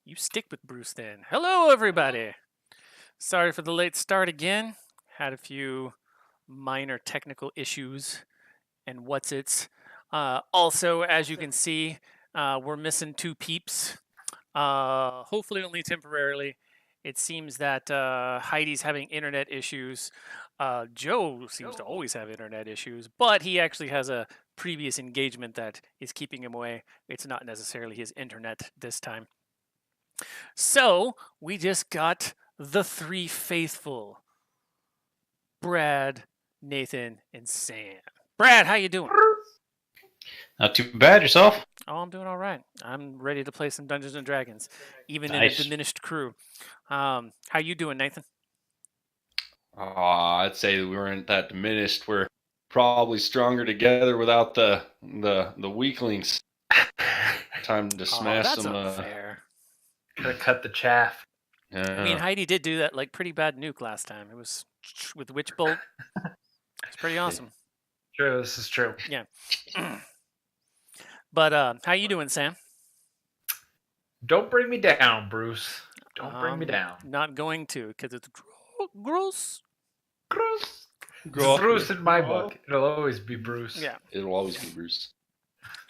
You stick with Bruce then. Hello, everybody. Sorry for the late start again. Had a few minor technical issues and what's its. Also, as you can see, we're missing two peeps. Hopefully, only temporarily. It seems that Heidi's having internet issues. Joe seems to always have internet issues, but he actually has a previous engagement that is keeping him away. It's not necessarily his internet this time. So we just got the three faithful: Brad, Nathan, and Sam. Brad, how you doing? Not too bad. Yourself? Oh, I'm doing all right. I'm ready to play some Dungeons and Dragons, even in a Nice. diminished crew. How you doing, Nathan? I'd say we weren't that diminished. We're probably stronger together without the weaklings. Time to Oh, smash that's some. unfair. Gotta cut the chaff. I mean, Heidi did do that like pretty bad nuke last time. It was with Witch Bolt. It's pretty awesome. True, this is true. Yeah. But how you doing, Sam? Don't bring me down, Bruce. Don't bring me down. Not going to, because it's gross. Bruce. It's Bruce in my book. It'll always be Bruce. Yeah. It'll always be Bruce.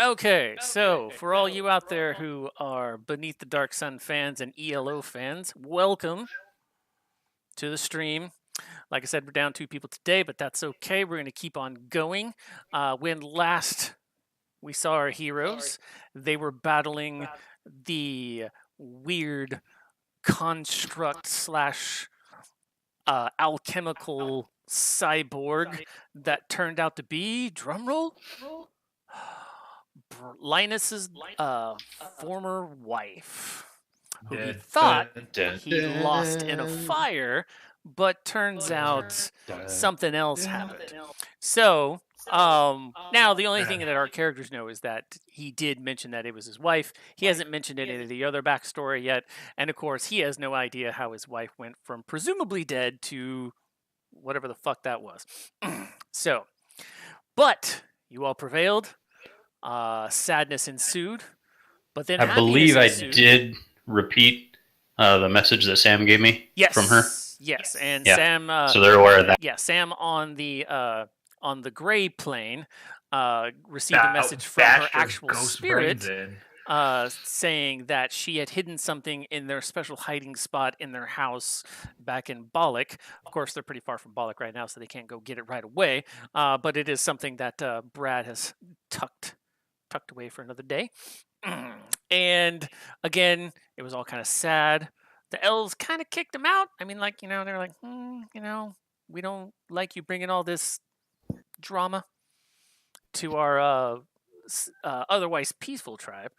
Okay, so for all you out there who are Beneath the Dark Sun fans and ELO fans, welcome to the stream. Like I said, we're down 2 people today, but that's okay. We're going to keep on going. When last we saw our heroes, they were battling the weird construct slash alchemical cyborg that turned out to be, drumroll, Linus's former wife, who he thought he lost in a fire, but turns out something else happened. So now the only thing that our characters know is that he did mention that it was his wife. He hasn't mentioned any of the other backstory yet, and of course he has no idea how his wife went from presumably dead to whatever the fuck that was. So, but you all prevailed. Sadness ensued, but then I believe I ensued. did repeat the message that Sam gave me from her. Yes, and Yeah. Sam. So they're aware of that. Yeah, Sam on the gray plane received a message from her actual spirit saying that she had hidden something in their special hiding spot in their house back in Bollock. Of course, they're pretty far from Bollock right now, so they can't go get it right away. But it is something that Brad has tucked away for another day. And again, it was all kind of sad. The elves kind of kicked him out. I mean, like, they're like, we don't like you bringing all this drama to our otherwise peaceful tribe.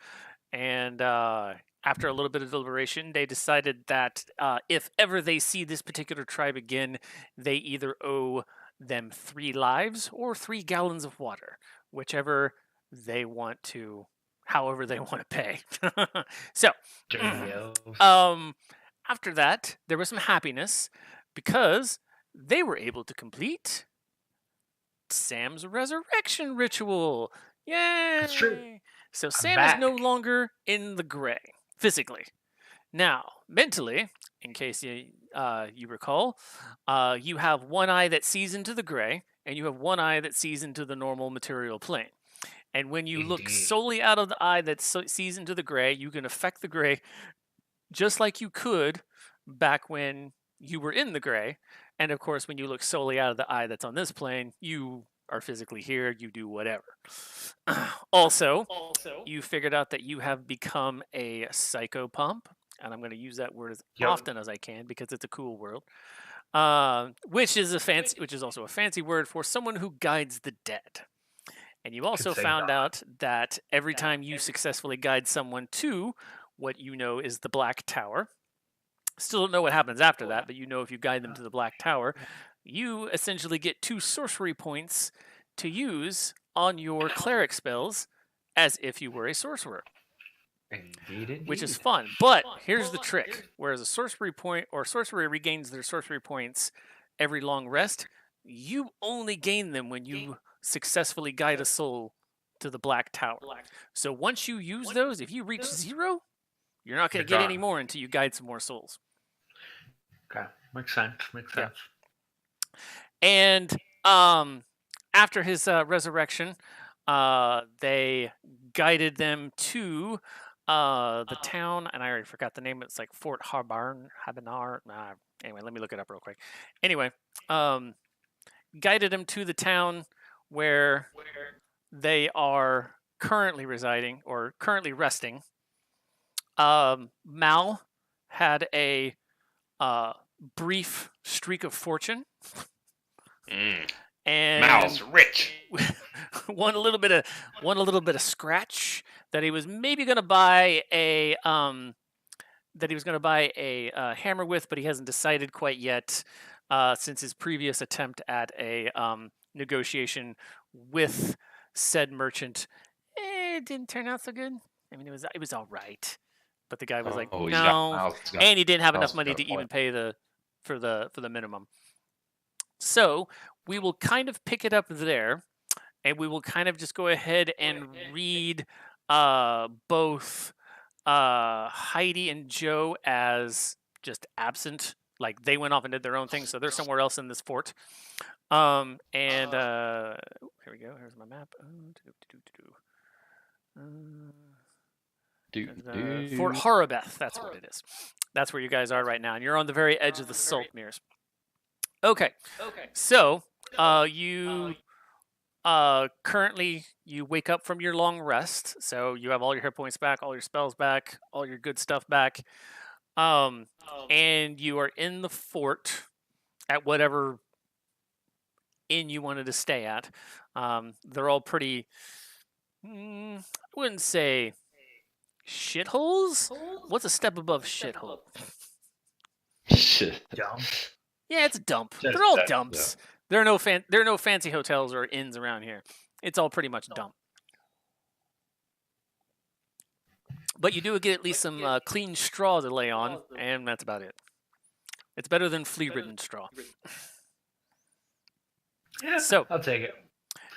And after a little bit of deliberation, they decided that if ever they see this particular tribe again, they either owe them 3 lives or 3 gallons of water, whichever they want to, however they want to pay. So, after that, there was some happiness because they were able to complete Sam's resurrection ritual. Yay! That's true. So Sam is no longer in the gray physically. Now, mentally, in case you recall, you have one eye that sees into the gray, and you have one eye that sees into the normal material plane. And when you look solely out of the eye that sees into the gray, you can affect the gray just like you could back when you were in the gray. And of course, when you look solely out of the eye that's on this plane, you are physically here, you do whatever. Also, you figured out that you have become a psychopomp, and I'm going to use that word as often as I can because it's a cool word. Which is also a fancy word for someone who guides the dead. And you also found out that every time you successfully guide someone to what you know is the Black Tower, still don't know what happens after that, but you know if you guide them to the Black Tower, you essentially get 2 sorcery points to use on your cleric spells as if you were a sorcerer. Indeed. Which is fun. But here's the trick. Whereas a sorcery point or sorcerer regains their sorcery points every long rest, you only gain them when you successfully guide a soul to the Black Tower. So once you use those, if you reach 0, You're not going to get any more until you guide some more souls. Okay, makes sense. Makes sense. And after his resurrection, they guided them to the town, and I already forgot the name. It's like Fort Habinar. Anyway, let me look it up real quick. Anyway, guided them to the town where they are currently residing or currently resting. Mal had a brief streak of fortune. And Mal's rich. won a little bit of scratch that he was maybe going to buy a hammer with, but he hasn't decided quite yet since his previous attempt at a negotiation with said merchant. It didn't turn out so good. I mean, it was all right, but the guy was like, no, and he didn't have enough money to even pay for the minimum. So we will kind of pick it up there, and we will kind of just go ahead and read both Heidi and Joe as just absent. Like they went off and did their own thing, so they're somewhere else in this fort. Here we go. Here's my map. Fort Horribeth. That's what it is. That's where you guys are right now, and you're on the very edge of the Salt Meres. Okay. So you currently you wake up from your long rest, so you have all your hit points back, all your spells back, all your good stuff back, and you are in the fort at whatever inn you wanted to stay at. They're all pretty. I wouldn't say shitholes. What's a step above shithole? Shit. Dump. Yeah, it's a dump. They're all dumps. Yeah. There are no fancy hotels or inns around here. It's all pretty much dump. But you do get at least some clean straw to lay on, and that's about it. It's better than flea-ridden straw. Yeah, so I'll take it.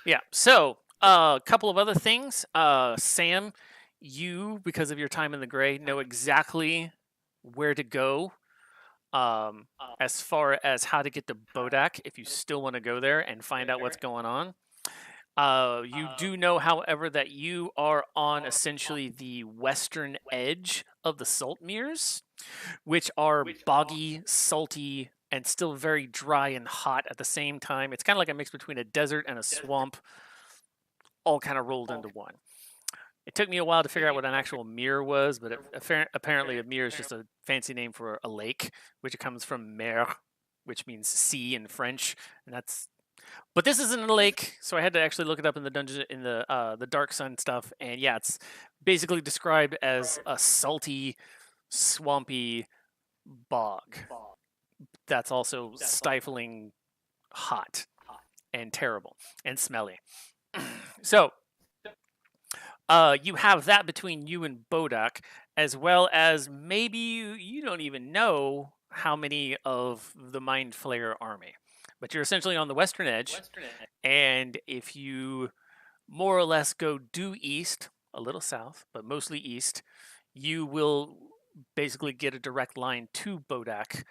Yeah. So a couple of other things. Sam, you, because of your time in the Gray, know exactly where to go. As far as how to get to Bodak, if you still want to go there and find out what's going on. You do know, however, that you are on essentially the western edge of the Salt Meres, which are boggy, salty, and still very dry and hot at the same time. It's kind of like a mix between a desert and a swamp, all kind of rolled into one. It took me a while to figure out what an actual mere was, but apparently a mere is just a fancy name for a lake, which comes from mer, which means sea in French, and that's. But this isn't a lake, so I had to actually look it up in the dungeon in the Dark Sun stuff, and yeah, it's basically described as a salty, swampy bog. That's also stifling, hot, and terrible, and smelly. So. You have that between you and Bodak, as well as maybe you don't even know how many of the Mind Flayer army. But you're essentially on the western edge, and if you more or less go due east, a little south, but mostly east, you will basically get a direct line to Bodak,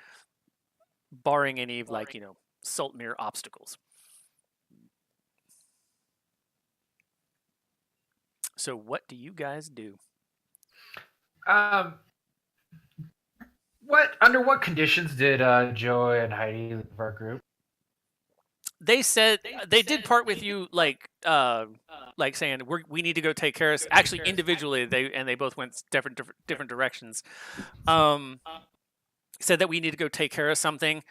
barring any of Saltmere obstacles. So what do you guys do? Under what conditions did Joe and Heidi leave our group? They said they did part with you, like saying we need to go take care of. Actually, individually, they both went different directions. Said that we need to go take care of something.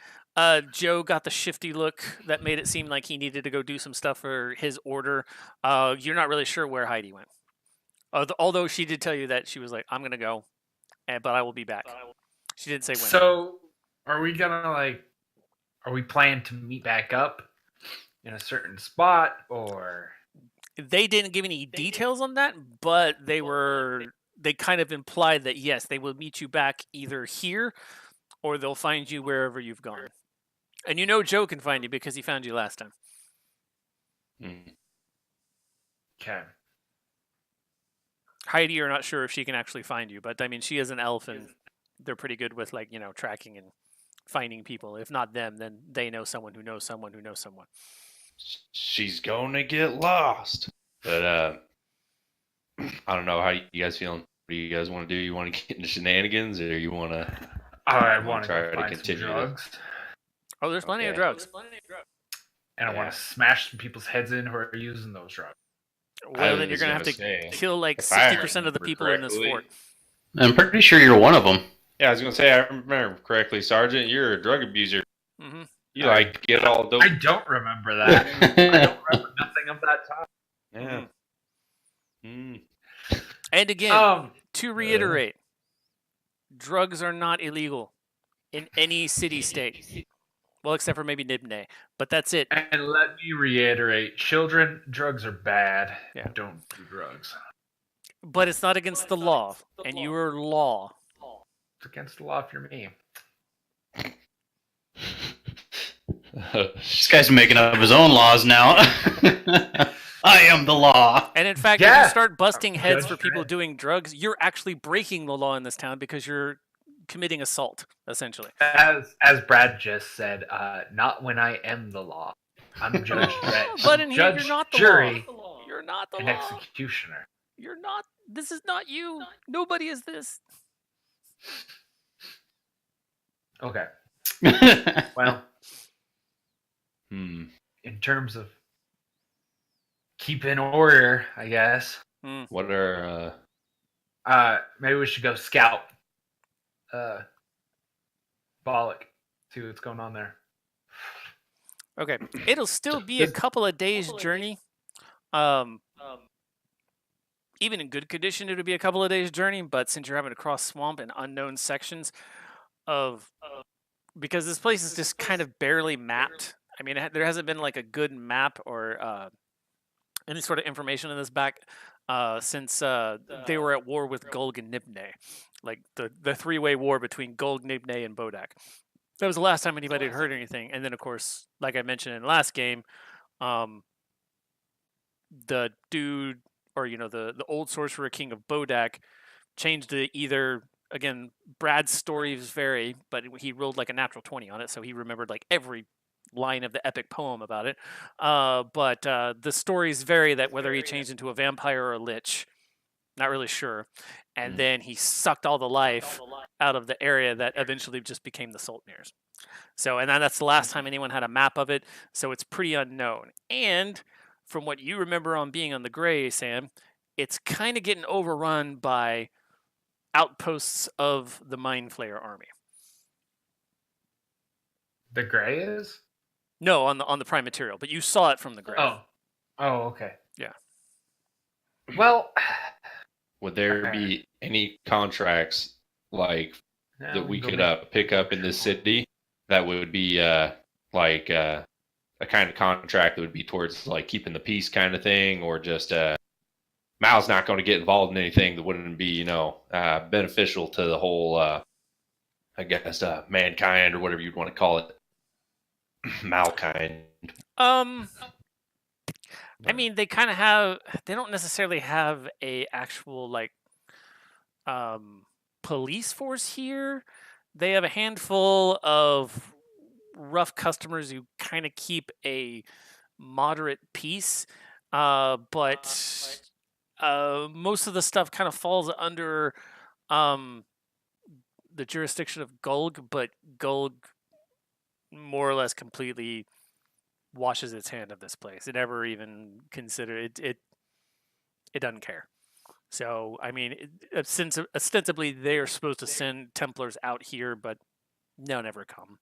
Joe got the shifty look that made it seem like he needed to go do some stuff for his order. You're not really sure where Heidi went. Although she did tell you that she was like, I'm going to go, but I will be back. She didn't say when. So, are we planning to meet back up in a certain spot, or? They didn't give any details on that, but they kind of implied that, yes, they will meet you back either here or they'll find you wherever you've gone. And you know Joe can find you because he found you last time. Okay. Heidi, you're not sure if she can actually find you, but I mean, she is an elf, and they're pretty good with like tracking and finding people. If not them, then they know someone who knows someone who knows someone. She's gonna get lost. But I don't know how you guys feeling. What do you guys want to do? You want to get into shenanigans, or you want to? I want to try go to find some continue this? drugs, Oh, there's plenty of Okay. drugs. and I want to smash some people's heads in who are using those drugs. Well, then you're was gonna have to say, kill like if I 60% of the remember people in this correctly- fort. I'm pretty sure you're one of them. Yeah, I was gonna say, I remember correctly, Sergeant. You're a drug abuser. Hmm You like to get all dope. I don't remember that. I don't remember nothing of that time. Yeah. Mm. And again, Um, to reiterate, drugs are not illegal in any city-state. Well, except for maybe Nibne, but that's it. and let me reiterate, children, drugs are bad. Yeah. Don't do drugs. But it's not against the law, and you are law. It's against the law if you're me. This guy's making up his own laws now. I am the law. And in fact, if Yeah. you start busting heads for Judge people Dredd. doing drugs, you're actually breaking the law in this town because you're committing assault, essentially. As Brad just said, not when I am the law. I'm Judge Dredd. But in here, Judge, you're not the jury, law. You're not the and law. executioner. You're not. This is not you. Nobody is this. Okay. Well, Hmm. in terms of keeping order, I guess. What are Maybe we should go scout. Bollock. See what's going on there. Okay. It'll still be a couple of days' journey. Even in good condition, it'll be a couple of days' journey. But since you're having to cross swamp and unknown sections of, because this place is just kind of barely mapped. I mean, there hasn't been like a good map or any sort of information in this back since they were at war with Gulg and Nibne, like the three-way war between Gulg, Nibne, and Bodak. That was the last time anybody had heard anything. And then, of course, like I mentioned in the last game, the dude, or the old sorcerer king of Bodak, changed to either. Again, Brad's stories vary, but he rolled like a natural 20 on it, so he remembered like every line of the epic poem about it. But the stories vary that whether he changed into a vampire or a lich, not really sure. And then he sucked all the life out of the area that eventually just became the Sultanirs. So, and that's the last time anyone had a map of it, so it's pretty unknown. And from what you remember on being on the Gray, Sam, it's kind of getting overrun by outposts of the Mind Flayer army. The gray is? No, on the Prime Material, but you saw it from the Gray. Oh, okay. Yeah. Well, would there be any contracts like that we could pick up in this city that would be like a kind of contract that would be towards like keeping the peace kind of thing, or just Mal's not going to get involved in anything that wouldn't be beneficial to the whole I guess mankind, or whatever you'd want to call it. Malkind. I mean, they kind of have. They don't necessarily have a actual like police force here. They have a handful of rough customers who kind of keep a moderate peace, but most of the stuff kind of falls under the jurisdiction of Gulg, but Gulg more or less completely washes its hand of this place. It never even considered it. It doesn't care. So I mean, ostensibly they are supposed to send Templars out here, but they'll never come.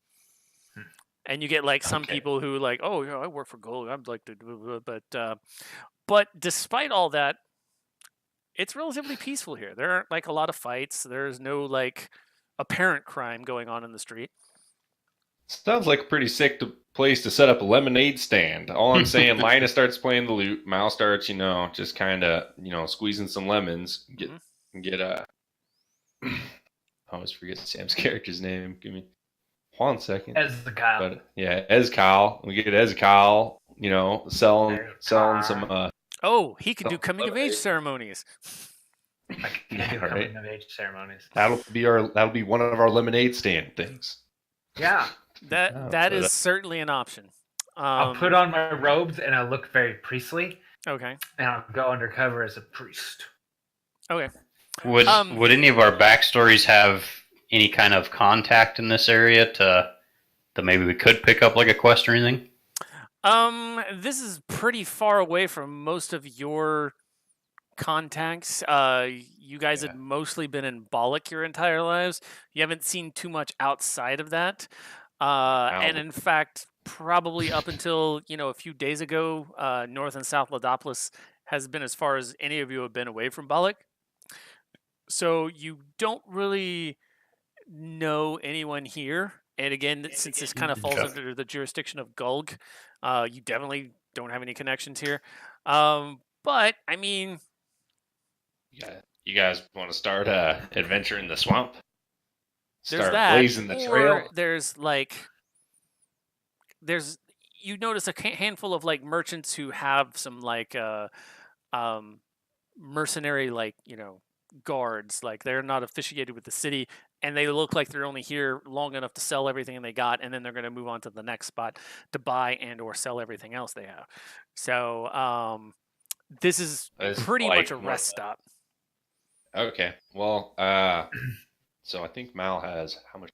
And you get like some people who like, oh yeah, I work for Gold. I'd like to, but despite all that, it's relatively peaceful here. There aren't like a lot of fights. There's no like apparent crime going on in the street. Sounds like a pretty sick place to set up a lemonade stand. All I'm saying, Linus starts playing the lute. Mal starts, just kind of, squeezing some lemons. Get I always forget Sam's character's name. Give me 1 second. Ezekyle. But yeah, Ezekyle. We get Ezekyle, selling some. Oh, he can do coming of age ceremonies. Like can do All right. coming of age ceremonies. That'll be one of our lemonade stand things. Yeah. That is certainly an option. I'll put on my robes and I'll look very priestly. Okay. And I'll go undercover as a priest. Okay. Would any of our backstories have any kind of contact in this area to that maybe we could pick up like a quest or anything? This is pretty far away from most of your contacts. You guys had mostly been in Bollock your entire lives. You haven't seen too much outside of that. And in fact, probably up until a few days ago, North and South Ladopolis has been as far as any of you have been away from Bollock. So you don't really know anyone here. And again, since this kind of falls under the jurisdiction of Gulg, you definitely don't have any connections here. But I mean, yeah, you guys want to start adventure in the swamp? There's Start that, blazing the trail. There's you notice a handful of like merchants who have some like mercenary guards. Like they're not affiliated with the city, and they look like they're only here long enough to sell everything they got, and then they're going to move on to the next spot to buy and or sell everything else they have. So this is pretty much a rest stop. Okay. Well, so I think Mal has how much?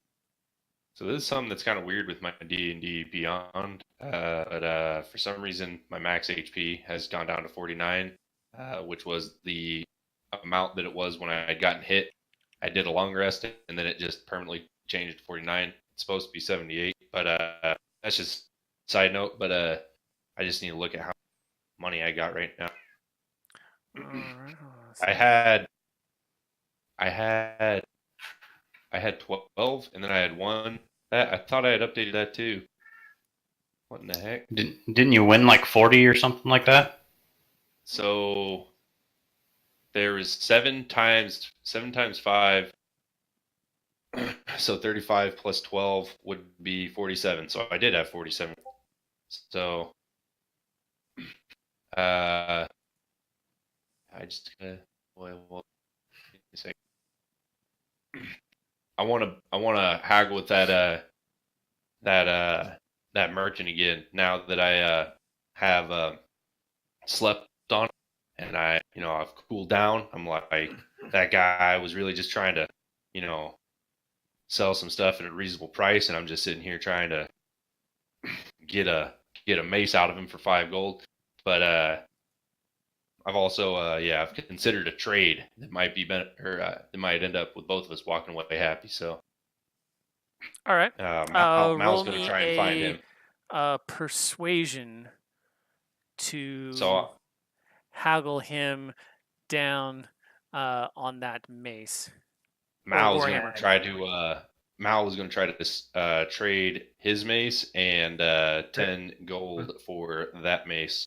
So this is something that's kind of weird with my D&D Beyond, but for some reason my max HP has gone down to 49, which was the amount that it was when I had gotten hit. I did a long rest, and then it just permanently changed to 49. It's supposed to be 78, but that's just side note. But I just need to look at how much money I got right now. I had 12, and then I had 1. I thought I had updated that too. What in the heck? Didn't you win like 40 or something like that? So there is 7 times 5. So 35 plus 12 would be 47. So I did have 47. So I just gotta I want to haggle with that merchant again now that I have slept on and I've cooled down. I'm like, that guy was really just trying to sell some stuff at a reasonable price, and I'm just sitting here trying to get a mace out of him for 5 gold. But I've also I've considered a trade that might be that might end up with both of us walking away happy. So all right, Mal's going to try and find him. Persuasion to haggle him down on that mace. Mal was going to try to trade his mace and 10 gold for that mace.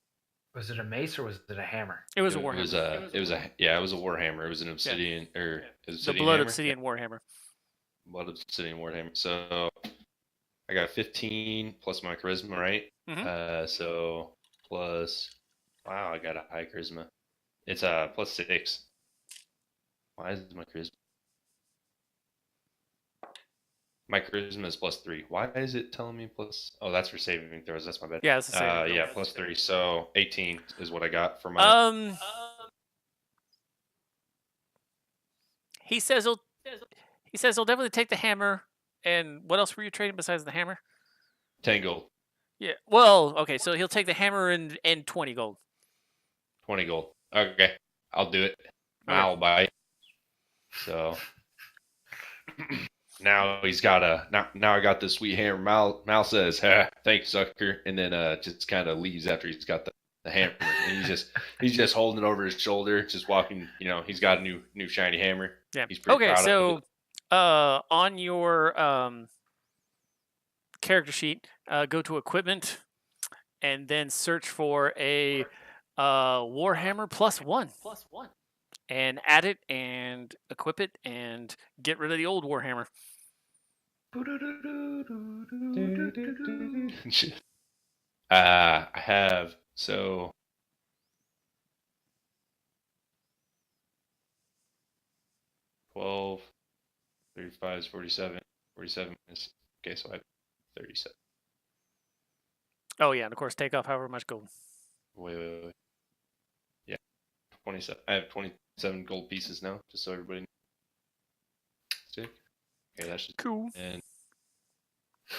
Was it a mace or was it a hammer? It was a warhammer. It was a warhammer. It was an obsidian the blood obsidian warhammer. Blood obsidian warhammer. So I got 15 plus my charisma, right? Mm-hmm. So plus, wow, I got a high charisma. It's plus 6. Why is my charisma? My charisma is plus 3. Why is it telling me plus? Oh, that's for saving throws. That's my bad. Yeah, it's a saving throw. Plus 3. So 18 is what I got for my. He says he'll definitely take the hammer. And what else were you trading besides the hammer? 10 gold. Yeah. Well, okay. So he'll take the hammer and 20 gold. 20 gold. Okay, I'll do it. I'll buy it. So. Now he's got now I got this sweet hammer. Mal says, "Thank you, sucker," and then just kind of leaves after he's got the hammer. And he's just holding it over his shoulder, just walking. He's got a new shiny hammer. Yeah. He's pretty proud so of it. On your character sheet, go to equipment, and then search for a Warhammer +1. And add it and equip it and get rid of the old Warhammer. I have so 12, 35 is 47. 47 is okay, so I have 37. Oh yeah, and of course take off however much gold. Wait. Yeah. 27. I have 27 gold pieces now, just so everybody knows. Stick. Okay, that's just Cool. and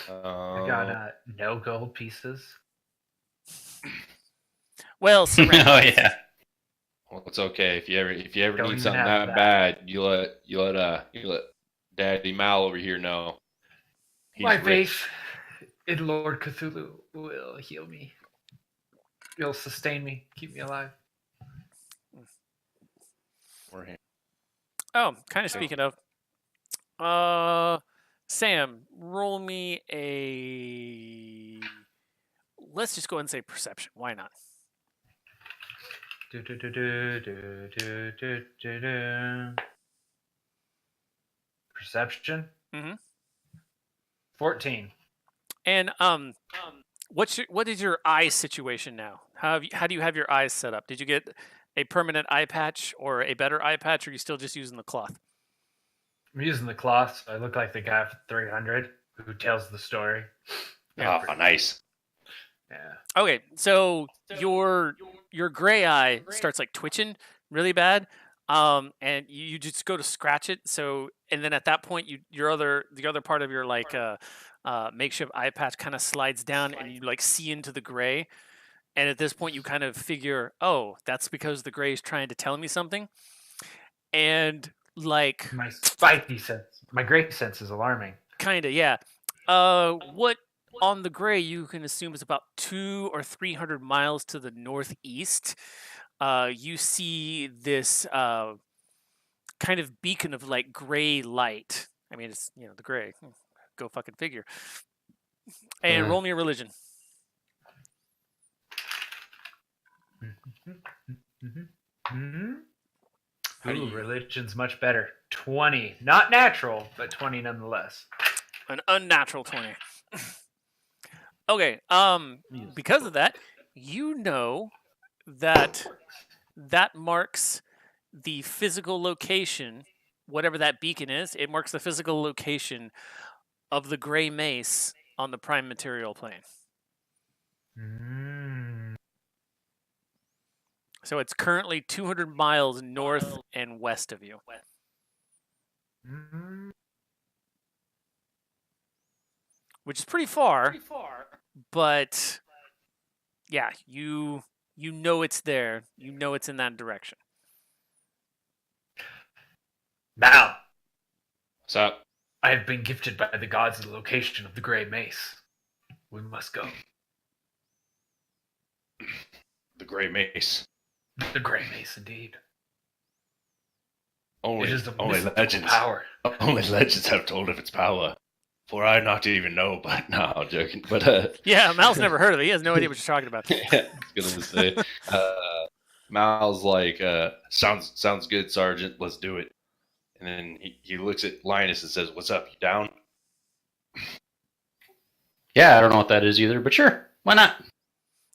I got no gold pieces. Well, Oh ceramic. yeah. well, it's okay if you ever Don't need even something have that that. bad, you let Daddy Mal over here know. He's My rich. faith in Lord Cthulhu will heal me. He'll sustain me, keep me alive. Or him. Oh, kind of speaking of, Sam, roll me a. Let's just go ahead and say perception. Why not? Perception. Mm-hmm. 14. And what is your eye situation now? How do you have your eyes set up? Did you get a permanent eye patch or a better eye patch, or are you still just using the cloth? I'm using the cloth, so I look like the guy from 300 who tells the story. Yeah. Oh, nice. Yeah. Okay, so your gray eye starts like twitching really bad, and you just go to scratch it. So and then at that point, the other part of your like makeshift eye patch kind of slides down, and you like see into the gray. And at this point, you kind of figure, oh, that's because the gray is trying to tell me something. And like, My spidey sense, my gray sense is alarming. kind of, yeah. What on the gray you can assume is about 200 or 300 miles to the northeast. You see this kind of beacon of like gray light. I mean, it's the gray. Go fucking figure. And roll me a religion. Ooh, religion's much better. 20. Not natural, but 20 nonetheless. An unnatural 20. Okay. Because of that, you know that marks the physical location, whatever that beacon is. It marks the physical location of the gray mace on the prime material plane. So it's currently 200 miles north and west of you. Which is pretty far, but yeah, you know it's there. You know it's in that direction. Now, What's up? I have been gifted by the gods the location of the Grey Mace. We must go. The Gray Mace. The Grey Mace, indeed. Only It is of only mystical legends. power. Only legends have told of its power. For I not to even know, but no, I'm joking. But Yeah, Mal's never heard of it. He has no idea what you're talking about. I was gonna say, Mal's like, sounds good, Sergeant. Let's do it. And then he looks at Linus and says, "What's up? You down?" Yeah, I don't know what that is either, but sure, why not?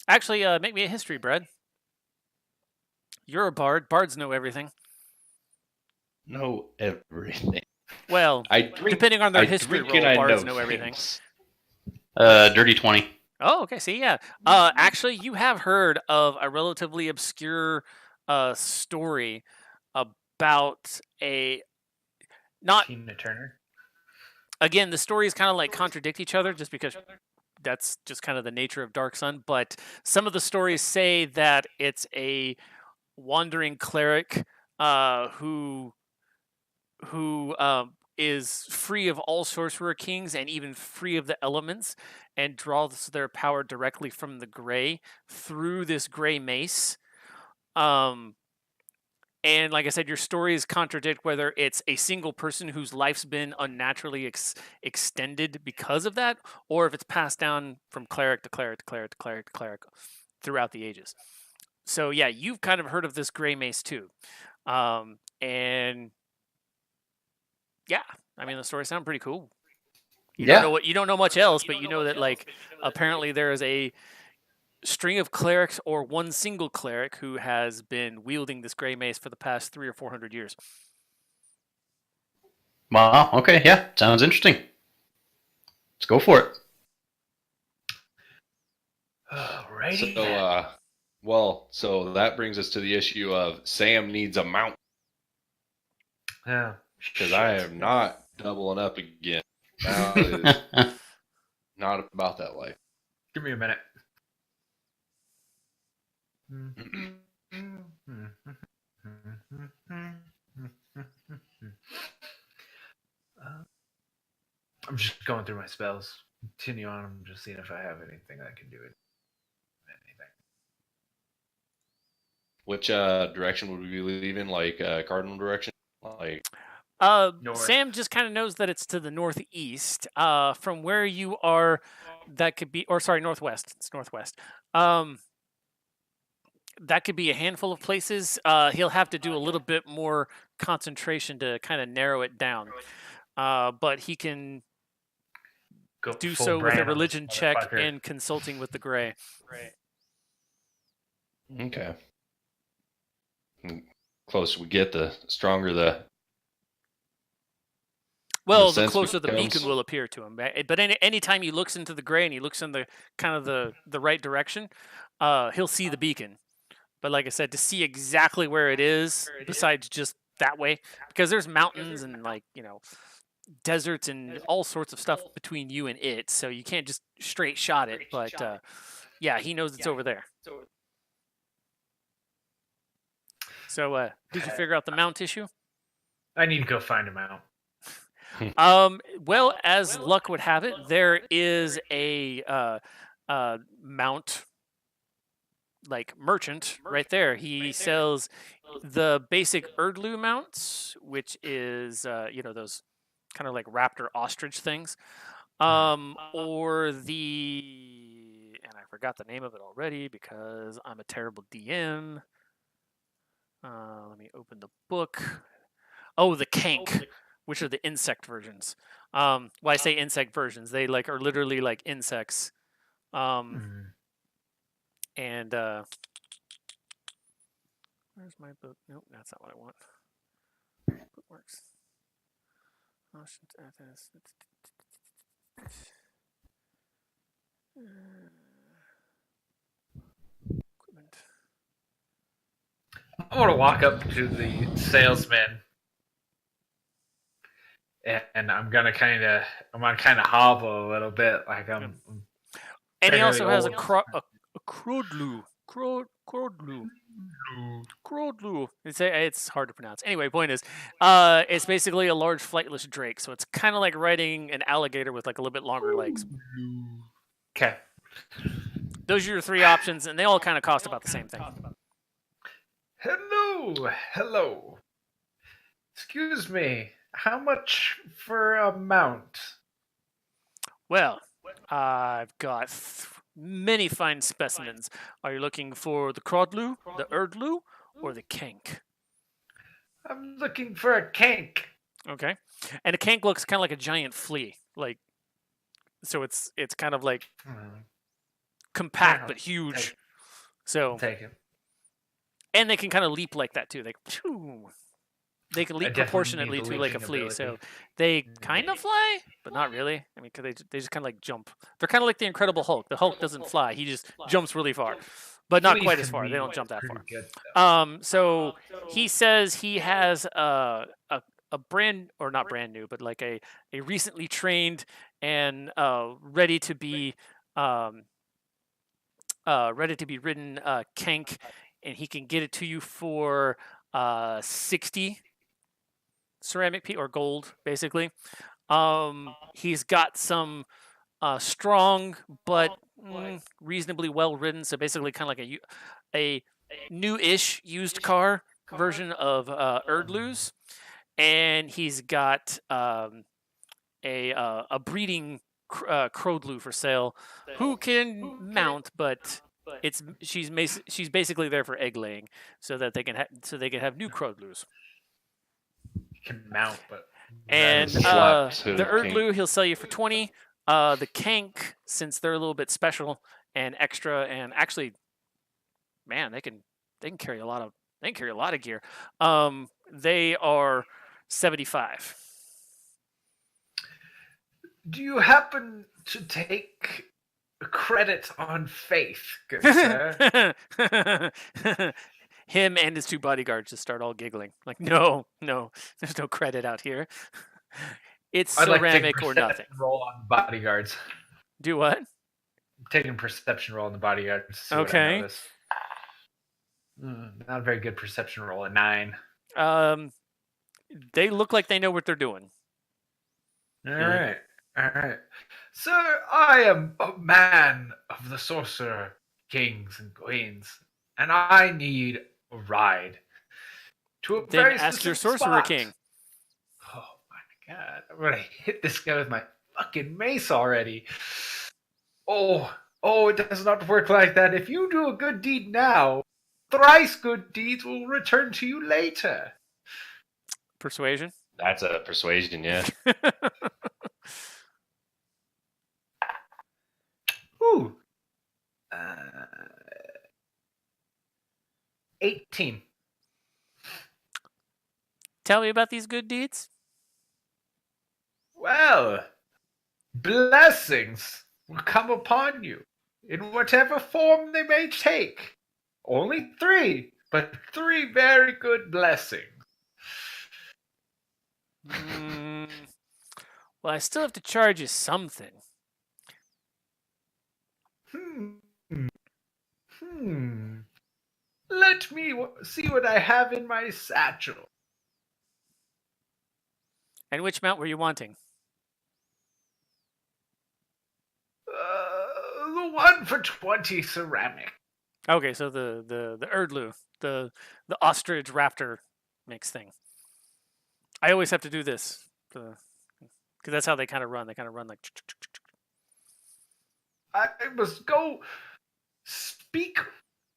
Actually, make me a history, Brad. You're a bard. Bards know everything. Know everything. Well, depending on their history roll, bards know everything. Dirty 20. Oh, okay. See, yeah. Actually, you have heard of a relatively obscure story about not. Tina Turner. Again, the stories kind of like contradict each other, just because that's just kind of the nature of Dark Sun. But some of the stories say that it's a wandering cleric who is free of all sorcerer kings and even free of the elements, and draws their power directly from the gray through this gray mace. And like I said, your stories contradict whether it's a single person whose life's been unnaturally extended because of that, or if it's passed down from cleric to cleric to cleric to cleric to cleric throughout the ages. So yeah, you've kind of heard of this gray mace too. And yeah, I mean the stories sound pretty cool. You don't know much else, but you know that like apparently there is a string of clerics or one single cleric who has been wielding this gray mace for the past 300 or 400 years. Wow. Okay. Yeah. Sounds interesting. Let's go for it. Alrighty. So that brings us to the issue of Sam needs a mount Yeah. because I am not doubling up again. Now is not about that life. Give me a minute. I'm just going through my spells. Continue on. I'm just seeing if I have anything that can do it. Anything. Which direction would we be leaving? Like cardinal direction? Like North. Sam just kind of knows that it's to the northeast. From where you are, that could be, or sorry, northwest. It's northwest. That could be a handful of places. He'll have to do a little bit more concentration to kind of narrow it down. But he can Go do full so with a Bran on this religion check motherfucker. and consulting with the Gray. okay. The closer we get, the stronger the. Well, the sense closer the becomes- beacon will appear to him. But anytime he looks into the Gray and he looks in the kind of the right direction, he'll see the beacon. But like I said, to see exactly where it is, besides just that way, because there's mountains and deserts and all sorts of stuff between you and it, so you can't just straight shot it. But yeah, he knows it's over there. So did you figure out the mount issue? I need to go find him out. Well, as luck would have it, there is a mount like merchant right there. He sells the basic Erdlu mounts, which is those kind of like raptor ostrich things, or and I forgot the name of it already because I'm a terrible DM. Let me open the book. Oh, the Kank, which are the insect versions. Well, I say insect versions. They are literally like insects. And where's my book? Nope, that's not what I want. Bookmarks. Equipment. I want to walk up to the salesman, and I'm gonna kind of hobble a little bit, like I'm. And he also fairly has a old. Krodlu. Krodlu. It's hard to pronounce. Anyway, point is, it's basically a large flightless drake. So it's kind of like riding an alligator with like a little bit longer legs. Okay. Those are your three options, and they all kind of cost about the same thing. Hello. Excuse me. How much for a mount? Well, I've got many fine specimens. Are you looking for the Krodlu, the Erdlu, or the Kank? I'm looking for a kank. Okay. And a Kank looks kind of like a giant flea. So it's kind of like compact but huge. So Take it. and they can kind of leap like that too. They can I leap definitely proportionately need the to like a leaping flea. ability. So they kind of fly, but not really. I mean, cause they just kind of like jump. They're kind of like the Incredible Hulk. The Hulk doesn't fly; he just jumps really far, but not Fleas quite as can far. be They don't jump that pretty far. good, though. So he says he has a brand, or not brand new, but like a recently trained and ready to be ridden Kank, and he can get it to you for 60 ceramic or gold, basically. He's got some strong but reasonably well ridden, so basically kind of like a new-ish used car version of Erdlu's, and he's got a breeding Krodlu for sale, who can mount, but she's basically there for egg laying, so that they can have new Krodlus. Can mount, but And Slap the to the Erdlu he'll sell you for 20. The Kank, since they're a little bit special and extra, and actually, man, they can carry a lot of gear. They are 75. Do you happen to take credit on faith, good sir? Him and his two bodyguards just start all giggling. Like, no, there's no credit out here. It's I'd like to take a ceramic or nothing. perception roll on the bodyguards. Do what? I'm taking a perception roll on the bodyguards to see what I Okay. notice. Not a very good perception roll, a 9. They look like they know what they're doing. All right. Sir, I am a man of the sorcerer kings and queens, and I need a ride to a Then very ask your specific sorcerer spot. king. Oh my god, I'm gonna hit this guy with my fucking mace already. Oh, it does not work like that. If you do a good deed now, thrice good deeds will return to you later. Persuasion. That's a persuasion, yeah. Ooh. 18. Tell me about these good deeds. Well, blessings will come upon you in whatever form they may take. Only 3, but 3 very good blessings. Well, I still have to charge you something. Let me see what I have in my satchel. And which mount were you wanting? The one for 20 ceramic. Okay, so the Erdlu, the ostrich raptor mix thing. I always have to do this because that's how they kind of run. They kind of run like. I must go speak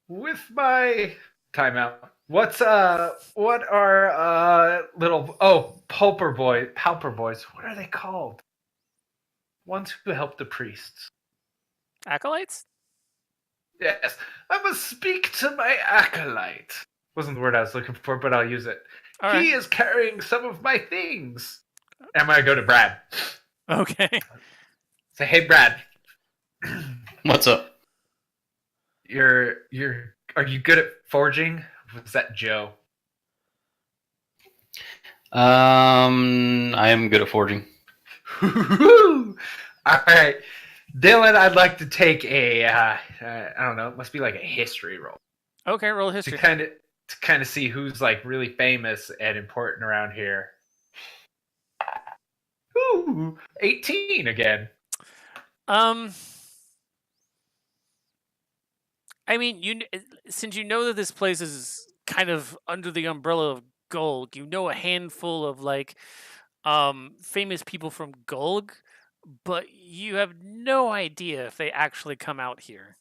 with my timeout. What are little pauper boys? What are they called? Ones who help the priests. Acolytes? Yes, I must speak to my acolyte. Wasn't the word I was looking for, but I'll use it. All He right. is carrying some of my things. I'm gonna go to Brad. Okay. Say, hey, Brad. What's up? Are you good at forging? Was that Joe? I am good at forging. All right, Dylan. I'd like to take a I don't know. It must be like a history roll Okay, roll history. to kind of see who's like really famous and important around here. Ooh, 18 again. I mean, since you know that this place is kind of under the umbrella of Gulg, you know a handful of like famous people from Gulg, but you have no idea if they actually come out here.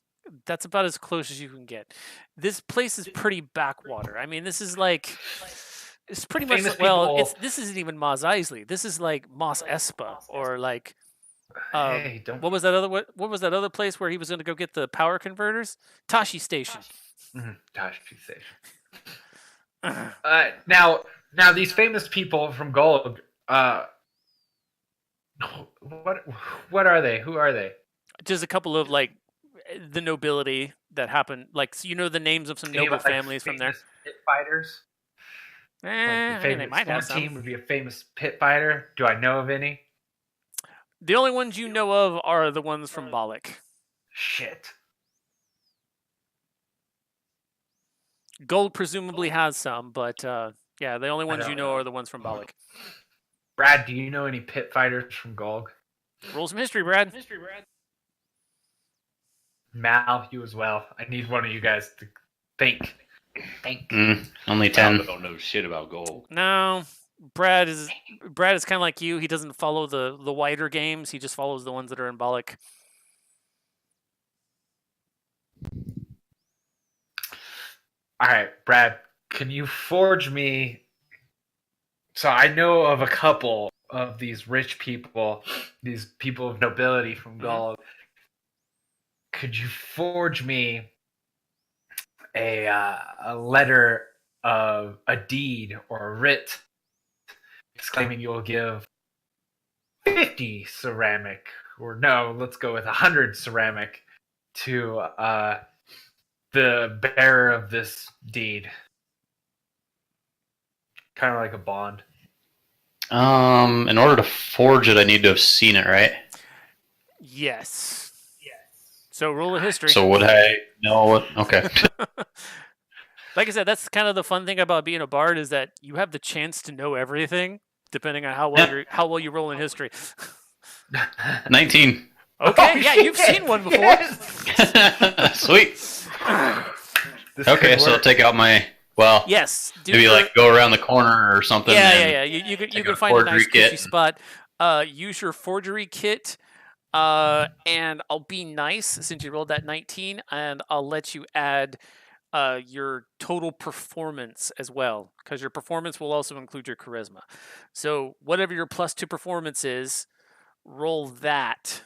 That's about as close as you can get. This place is pretty backwater. I mean, this is like it's pretty much Famous well, people- this isn't even Mos Eisley. This is like Mos Espa or like Hey, don't. what was that other place where he was going to go get the power converters? Tashi Station. Gosh, be safe. Now these famous people from Gold. What are they? Who are they? Just a couple of like the nobility that happened. Like so you know the names of some Any, noble like, families from there. famous Pit fighters. Like your I mean, they favorite might have sword team some. would be a famous pit fighter. Do I know of any? The only ones you know of are the ones from Bollock. Shit. Gold presumably has some, but yeah, the only ones don't you know know. are the ones from Bollock. Brad, do you know any pit fighters from Golg? Roll some history, Brad. Mal, you as well. I need one of you guys to think. Only I 10. don't know shit about gold. No, Brad is kind of like you. He doesn't follow the wider games. He just follows the ones that are in Bollock. All right, Brad, can you forge me? So I know of a couple of these rich people, these people of nobility from Gaul. Could you forge me a letter of a deed or a writ exclaiming you will give 50 ceramic, or no, let's go with 100 ceramic to the bearer of this deed. Kind of like a bond. In order to forge it, I need to have seen it, right? Yes. So roll a history. So would I know what? Okay. Like I said, that's kind of the fun thing about being a bard is that you have the chance to know everything, depending on how well you roll in history. 19. Okay, Oh, yeah, you've shit, seen one before. yes! Sweet. This Okay, could so I'll work. take out my Yes. maybe like go around the corner or something. Yeah. You take can a find a nice forgery kit. cushy spot. Use your forgery kit. And I'll be nice since you rolled that 19, and I'll let you add your total performance as well, because your performance will also include your charisma. So whatever your +2 performance is, roll that.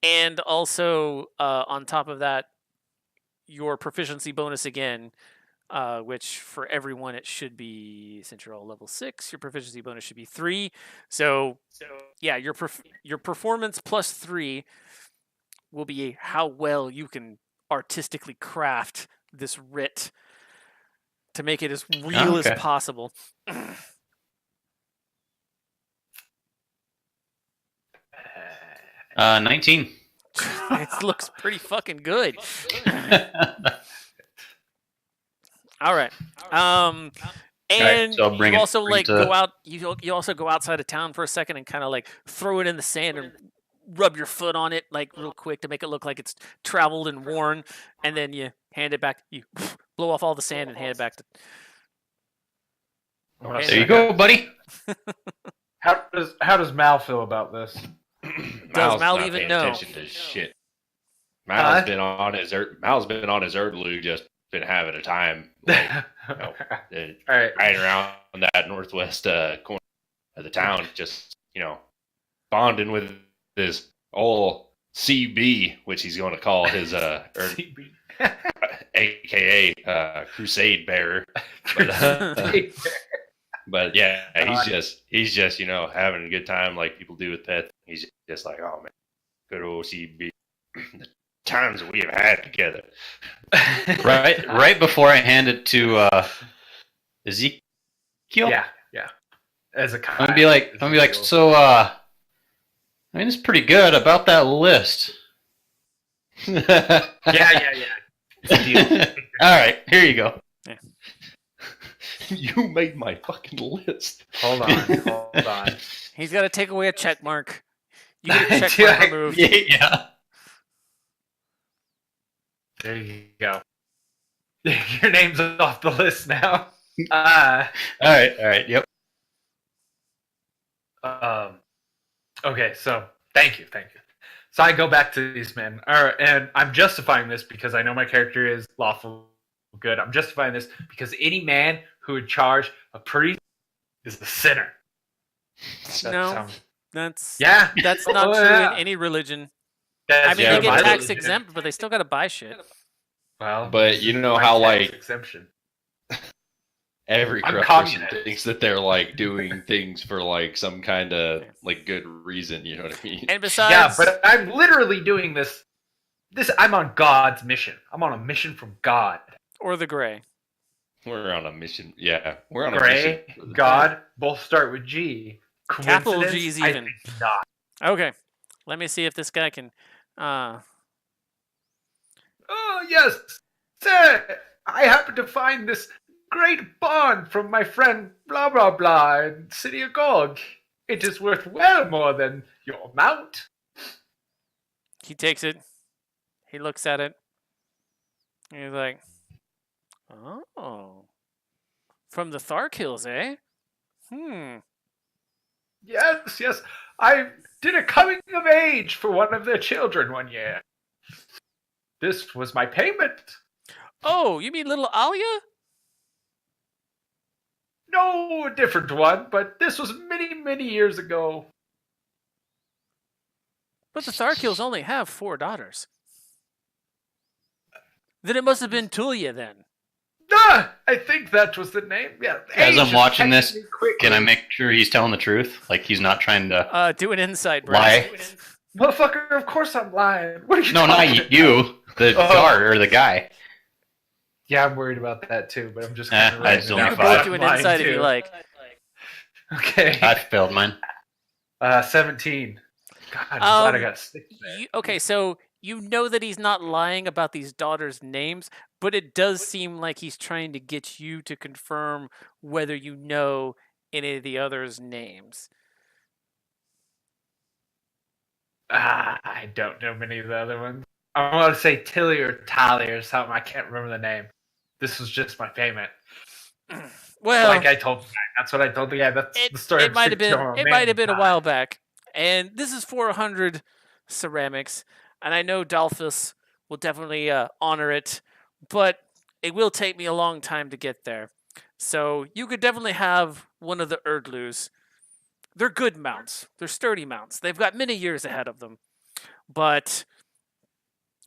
And also on top of that, your proficiency bonus again, which for everyone it should be, since you're all level 6, your proficiency bonus should be 3. So yeah, your performance +3 will be how well you can artistically craft this writ to make it as real as possible. 19. It looks pretty fucking good. All right. And so I'll bring you it also like to- go out. You also go outside of town for a second and kind of like throw it in the sand and rub your foot on it like real quick to make it look like it's traveled and worn, and then you hand it back. You blow off all the sand and hand it back to. There you go, buddy. How does Mal feel about this? Does Mal not even paying know? attention to shit. Mal's been on his Erdlu, just been having a time, like, All right. right around that northwest corner of the town, just bonding with this old CB, which he's going to call his AKA Crusade Bearer. But yeah, he's just having a good time like people do with pets. He's just like, oh man, good old CB. The times we have had together. Right before I hand it to Ezekiel. Yeah. As a I'm gonna be like, so I mean, it's pretty good about that list. Yeah. All right, here you go. Yeah. You made my fucking list. Hold on. He's got to take away a check mark. You get a check mark removed. Yeah. There you go. Your name's off the list now. All right. Yep. Okay, so thank you. So I go back to these men, and I'm justifying this because I know my character is lawful good. I'm justifying this because any man who would charge a priest is a sinner. That's not not true in any religion. I mean, they get tax exempt, but they still got to buy shit. Well, but you know how like exemption. Every corrupt person thinks that they're like doing things for like some kind of like good reason. You know what I mean? And besides, yeah, but I'm literally doing this. I'm on God's mission. I'm on a mission from God. Or the Gray. We're on a mission. Yeah, we're on Gray, a mission. God, both start with G. Capital G's even. I think not. Okay, let me see if this guy can. Oh yes, sir. I happen to find this great bond from my friend blah blah blah in City of Gog. It is worth well more than your mount. He takes it. He looks at it. And he's like, "Oh, from the Thark Hills, eh? Yes. I did a coming of age for one of their children one year. This was my payment. Oh, you mean little Alia? No, a different one, but this was many, many years ago. But the Tharkills only have 4 daughters. Then it must have been Tulia then. I think that was the name. Yeah. As I'm Age watching this, affected me quickly. can I make sure he's telling the truth? Like he's not trying to Do an insight, Brad. lie? Motherfucker, of course I'm lying. What are you No, talking not you. The guard or the guy. Yeah, I'm worried about that too, but I'm just Eh, kind of I'd still You be can fine. both do an insight if you like. Okay. I failed mine. 17. God, I'm glad I got a stick there. Okay, so you know that he's not lying about these daughters' names, but it does seem like he's trying to get you to confirm whether you know any of the others' names. I don't know many of the other ones. I want to say Tilly or Tally or something. I can't remember the name. This was just my payment. Well, Like I told the guy. That's what I told the guy. That's the story. it might have been a while back, and this is 400 ceramics, and I know Dolphus will definitely honor it, but it will take me a long time to get there. So you could definitely have one of the Erdlus. They're good mounts. They're sturdy mounts. They've got many years ahead of them, but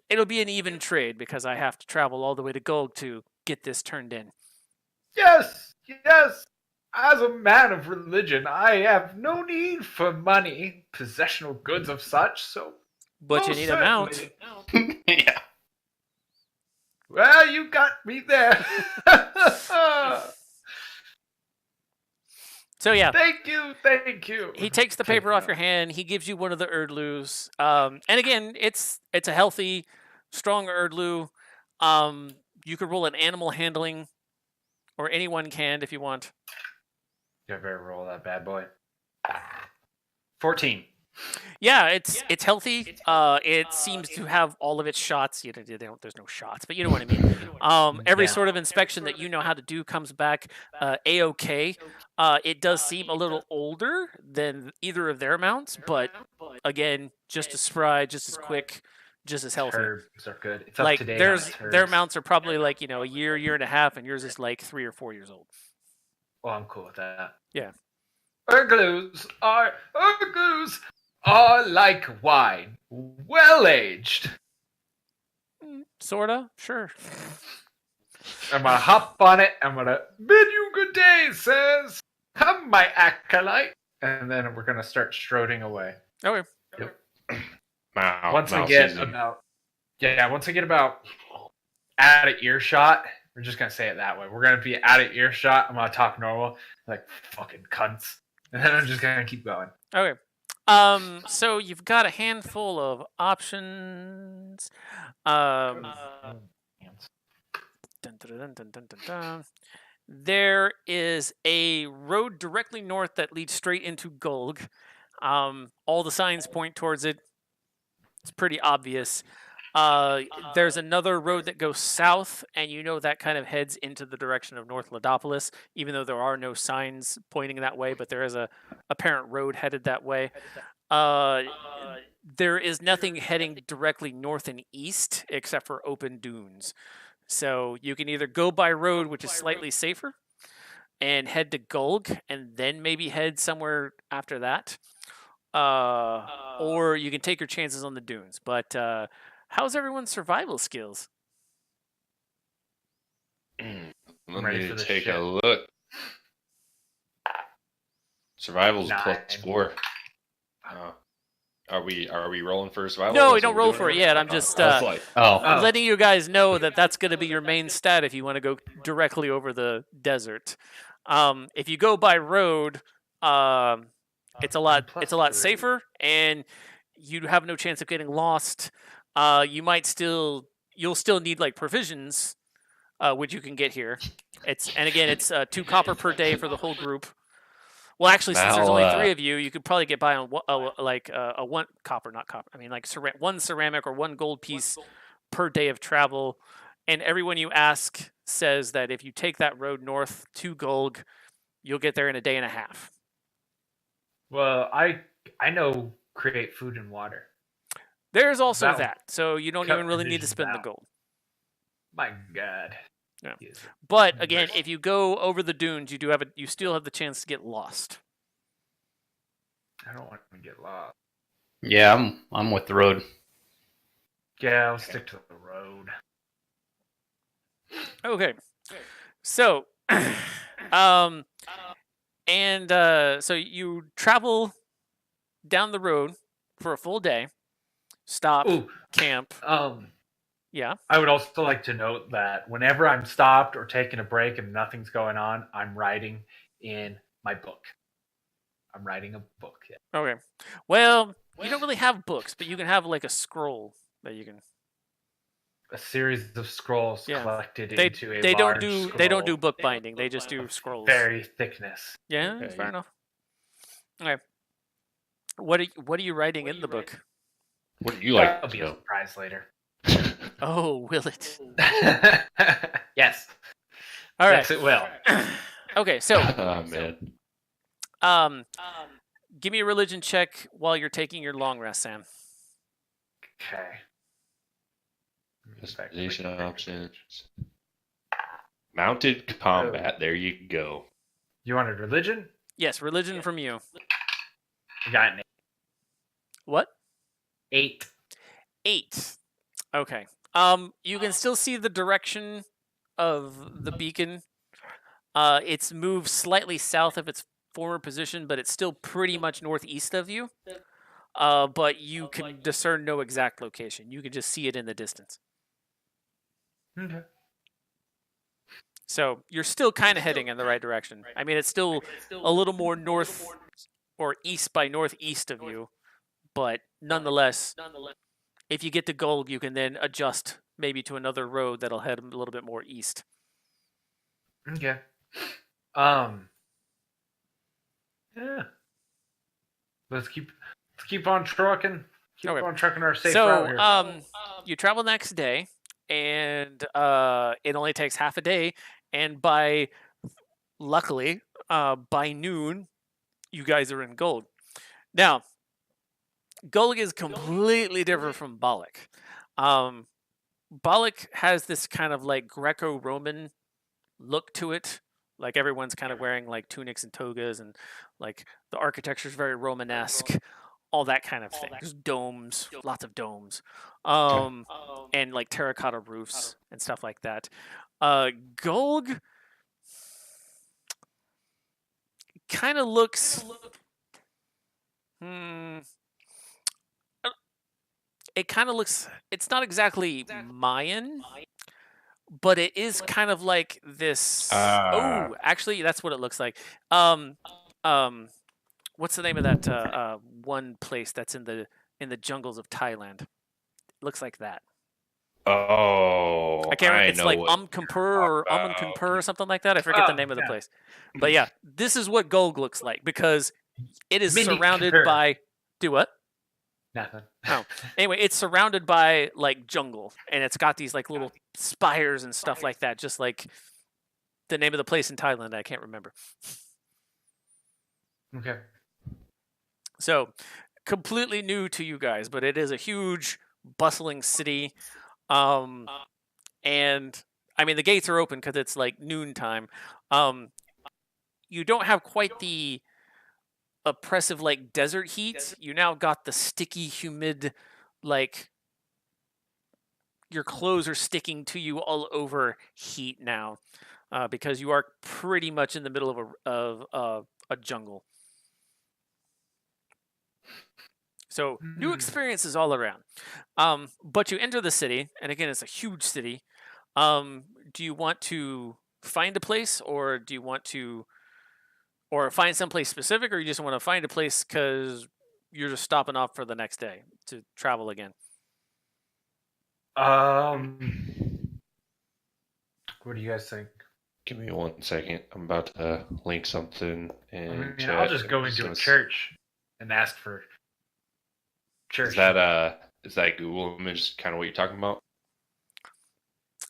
it'll be an even trade because I have to travel all the way to Gulg to get this turned in. Yes, yes. As a man of religion, I have no need for money, possessional goods of such, so... But you need a mount. Yeah. Well, you got me there. So yeah. Thank you. He takes the paper off your hand. He gives you one of the Erdlus. And again, it's a healthy, strong Erdlu. You could roll an animal handling, or anyone can if you want. You better roll that bad boy. 14. Yeah, it's healthy. It seems to have all of its shots. There's no shots, but you know what I mean. Every sort of inspection that you know how to do comes back a-okay. It does seem a little older than either of their mounts, but again, just as spry, just as quick, just as healthy. Herbs are good. It's up Like to date. their mounts are probably like a year and a half, and yours is like 3 or 4 years old. Well, I'm cool with that. Yeah. Urglus are like wine, well aged. Sorta, sure. I'm gonna hop on it. I'm gonna bid you good day, sirs. Come, my acolyte. And then we're gonna start stroding away. Okay. Once I get about out of earshot, we're just gonna say it that way. We're gonna be out of earshot. I'm gonna talk normal, like fucking cunts, and then I'm just gonna keep going. Okay. So you've got a handful of options. Dun, dun, dun, dun, dun, dun, dun. There is a road directly north that leads straight into Gulg. All the signs point towards it. It's pretty obvious. There's another road that goes south, and you know that kind of heads into the direction of North Ladopolis, even though there are no signs pointing that way, but there is a apparent road headed that way. There is nothing heading directly north and east except for open dunes. So you can either go by road, which is slightly safer, and head to Gulg, and then maybe head somewhere after that. Or you can take your chances on the dunes. But how's everyone's survival skills? Let me take a look. Survival's 9. +4. Are we rolling for survival? No, we don't roll for it yet. I'm just Oh. letting you guys know that that's going to be your main stat if you want to go directly over the desert. If you go by road, it's a lot safer, and you have no chance of getting lost. You'll still need like provisions, which you can get here. It's 2 copper per day for the whole group. Well, actually, since there's only 3 of you, you could probably get by on a 1 copper, not copper. I mean, like 1 ceramic or 1 gold piece per day of travel. And everyone you ask says that if you take that road north to Gulg, you'll get there in a day and a half. Well, I know create food and water. There's also that, so you don't even really need to spend the gold. My God. Yeah. But again, if you go over the dunes, you still have the chance to get lost. I don't want to get lost. Yeah, I'm with the road. Yeah, I'll stick to the road. Okay. So, um, so you travel down the road for a full day, stop, Ooh, camp. Yeah. I would also like to note that whenever I'm stopped or taking a break and nothing's going on, I'm writing in my book. I'm writing a book. Yeah. Okay. Well, you don't really have books, but you can have like a scroll that you can. A series of scrolls Yeah. collected They into a they don't large do scroll. they don't do bookbinding. They just do scrolls. Very thickness. Yeah, Okay. fair enough. Okay. What are you writing in the book? What do you like That'll to be a know? surprise later. Oh, will it? Yes. All right. Yes, it will. Okay, so Oh man. give me a religion check while you're taking your long rest, Sam. Okay. Customization options. Mounted combat. There you go. You wanted religion? Yes, religion from you. You got an What? 8. 8. Okay. You can still see the direction of the beacon. It's moved slightly south of its former position, but it's still pretty much northeast of you. But you can discern no exact location. You can just see it in the distance. Okay. So you're still kind of heading in the right direction. I mean, it's still a little more north or east by northeast of you, but nonetheless, if you get to Gulg, you can then adjust maybe to another road that'll head a little bit more east. Okay. Yeah. Let's keep on trucking. Keep Okay. on trucking our safe route here. So, you travel next day, and it only takes half a day, and luckily, by noon, you guys are in Gulg. Now, Gulg is completely different from Balak. Balak has this kind of like Greco-Roman look to it. Like everyone's kind of wearing like tunics and togas, and like the architecture is very Romanesque, all that kind of thing. There's domes, lots of domes, and like terracotta roofs and stuff like that. Gulg kind of looks. It kind of looks. It's not exactly Mayan, but it is kind of like this. Oh, actually, that's what it looks like. What's the name of that one place that's in the jungles of Thailand? It looks like that. Oh, I can't remember. It's know like what Umkumpur or Umunkumpur or something like that. I forget the name of the place. But yeah, this is what Gulg looks like because it is surrounded by. Do what? Nothing. Oh, anyway, it's surrounded by like jungle, and it's got these like little spires and stuff like that, just like the name of the place in Thailand. I can't remember. Okay. So, completely new to you guys, but it is a huge, bustling city. And I mean, the gates are open because it's like noontime. You don't have quite the oppressive like desert heat. You now got the sticky, humid, like your clothes are sticking to you all over heat now, because you are pretty much in the middle of a jungle. So new experiences all around. But you enter the city, and again, it's a huge city. Do you want to find a place, or do you want to, or find someplace specific, or you just want to find a place because you're just stopping off for the next day to travel again? What do you guys think? Give me 1 second. I'm about to link something and I'll just go into a church and ask for church. Is that Google image kind of what you're talking about?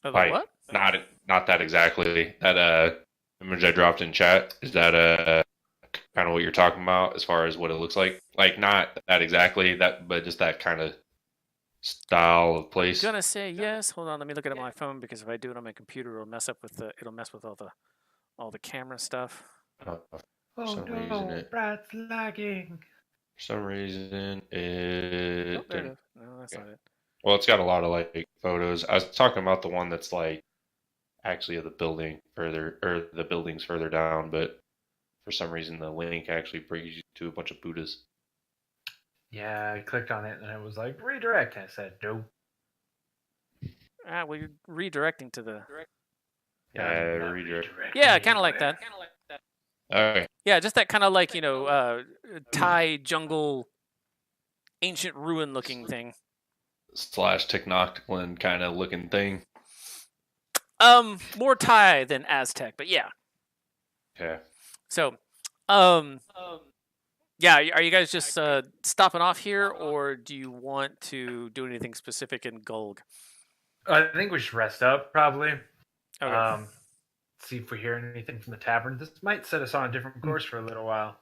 What? Not that exactly. That image I dropped in chat, is that kind of what you're talking about as far as what it looks like? Like not that exactly that, but just that kind of style of place. I'm gonna say yes. Hold on, let me look at it on my phone because if I do it on my computer, it'll mess with all the camera stuff. Oh no, Brad's lagging. For some reason it didn't. No, that's not it. Well, it's got a lot of like photos. I was talking about the one that's like actually of the building further, or the buildings further down, but for some reason the link actually brings you to a bunch of Buddhas. Yeah, I clicked on it and it was like redirect. And I said no. Well, you're redirecting to the. Yeah, not redirect. Yeah, kind of like that. Okay. Yeah, just that kind of like Thai jungle, ancient ruin-looking thing. / Technoclan kind of looking thing. More Thai than Aztec, but yeah. Okay. So, yeah, are you guys just stopping off here, or do you want to do anything specific in Gulg? I think we should rest up probably. Okay. See if we hear anything from the tavern. This might set us on a different course for a little while.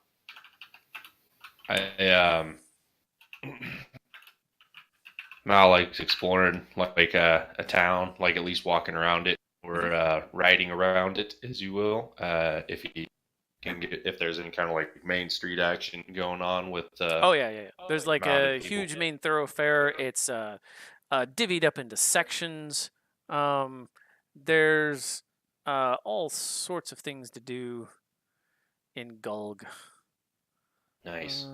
Mal likes exploring like a town, like at least walking around it or riding around it, as you will. If you can get, if there's any kind of like main street action going on with. Oh yeah. There's like a people. huge main thoroughfare. It's divvied up into sections. There's all sorts of things to do in Gulg. Nice.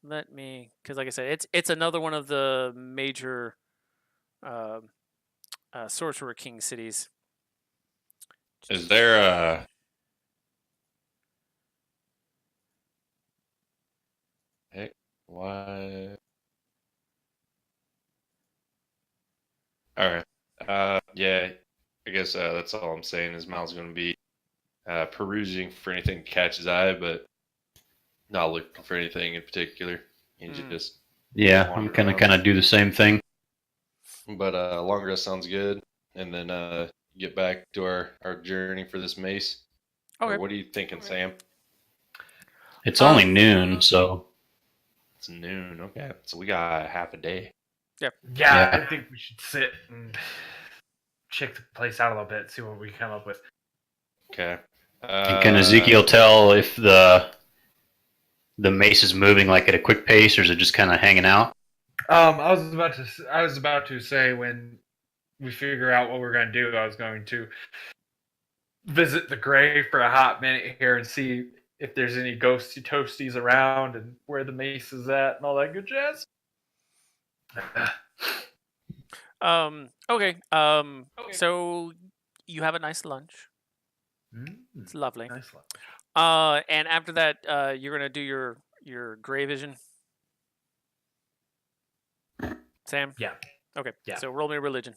Let me, because like I said, it's another one of the major Sorcerer King cities. Is there a? Hey, what? All right. Yeah. I guess that's all I'm saying is Mal's going to be perusing for anything that catches his eye, but not looking for anything in particular. He's just Yeah, I'm gonna kind of do the same thing. But long rest sounds good, and then get back to our journey for this mace. Okay. Or what are you thinking, Sam? It's only noon, so it's noon. Okay, so we got half a day. Yep. Yeah, I think we should sit and check the place out a little bit, see what we come up with. Okay. And can Ezekiel tell if the mace is moving like at a quick pace, or is it just kind of hanging out? I was about to say when we figure out what we're going to do, I was going to visit the grave for a hot minute here and see if there's any ghosty toasties around and where the mace is at and all that good jazz. Okay. So you have a nice lunch. It's lovely. Nice lunch. And after that, you're gonna do your gray vision. Sam? Yeah. Okay. Yeah. So roll me a religion.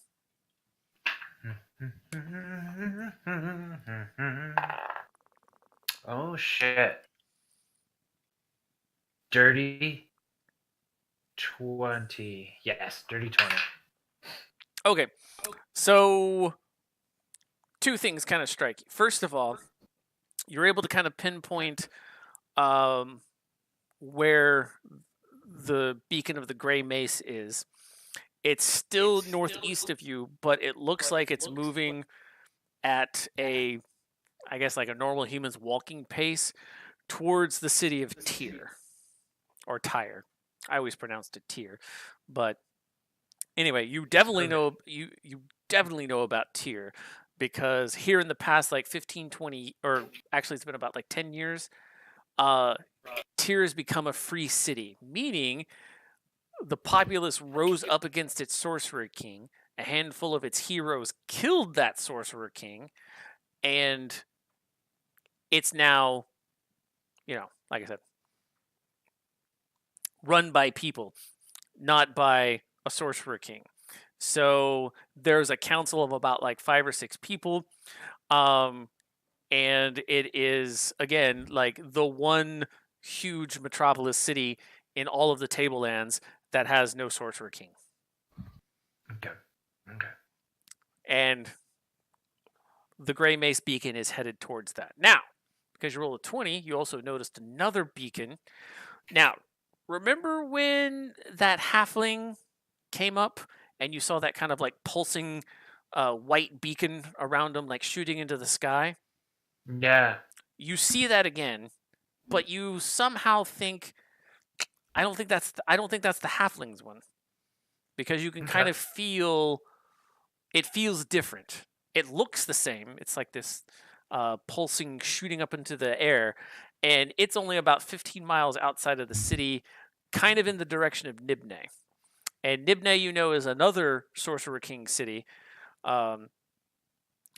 Oh shit. Dirty 20. Yes, dirty 20. Okay. So two things kind of strike you. First of all, you're able to kind of pinpoint where the beacon of the gray mace is. It's still northeast of you, but it looks like it's moving at I guess like a normal human's walking pace towards the city of Tyr or Tyre. I always pronounced it Tyr, but anyway, you definitely know about Tyr because here in the past like 15, 20, or actually it's been about like 10 years, Tyr has become a free city, meaning the populace rose up against its sorcerer king. A handful of its heroes killed that sorcerer king, and it's now, like I said, run by people, not by a sorcerer king. So there's a council of about like 5 or 6 people, and it is again like the one huge metropolis city in all of the Tablelands that has no sorcerer king. Okay. And the Gray Mace beacon is headed towards that. Now, because you roll a 20, you also noticed another beacon. Now, remember when that halfling came up and you saw that kind of like pulsing white beacon around him, like shooting into the sky? Yeah. You see that again, but you somehow think, I don't think that's the halfling's one, because you can kind of feel it feels different. It looks the same. It's like this pulsing shooting up into the air, and it's only about 15 miles outside of the city, kind of in the direction of Nibne. And Nibne, you know, is another Sorcerer King city, um,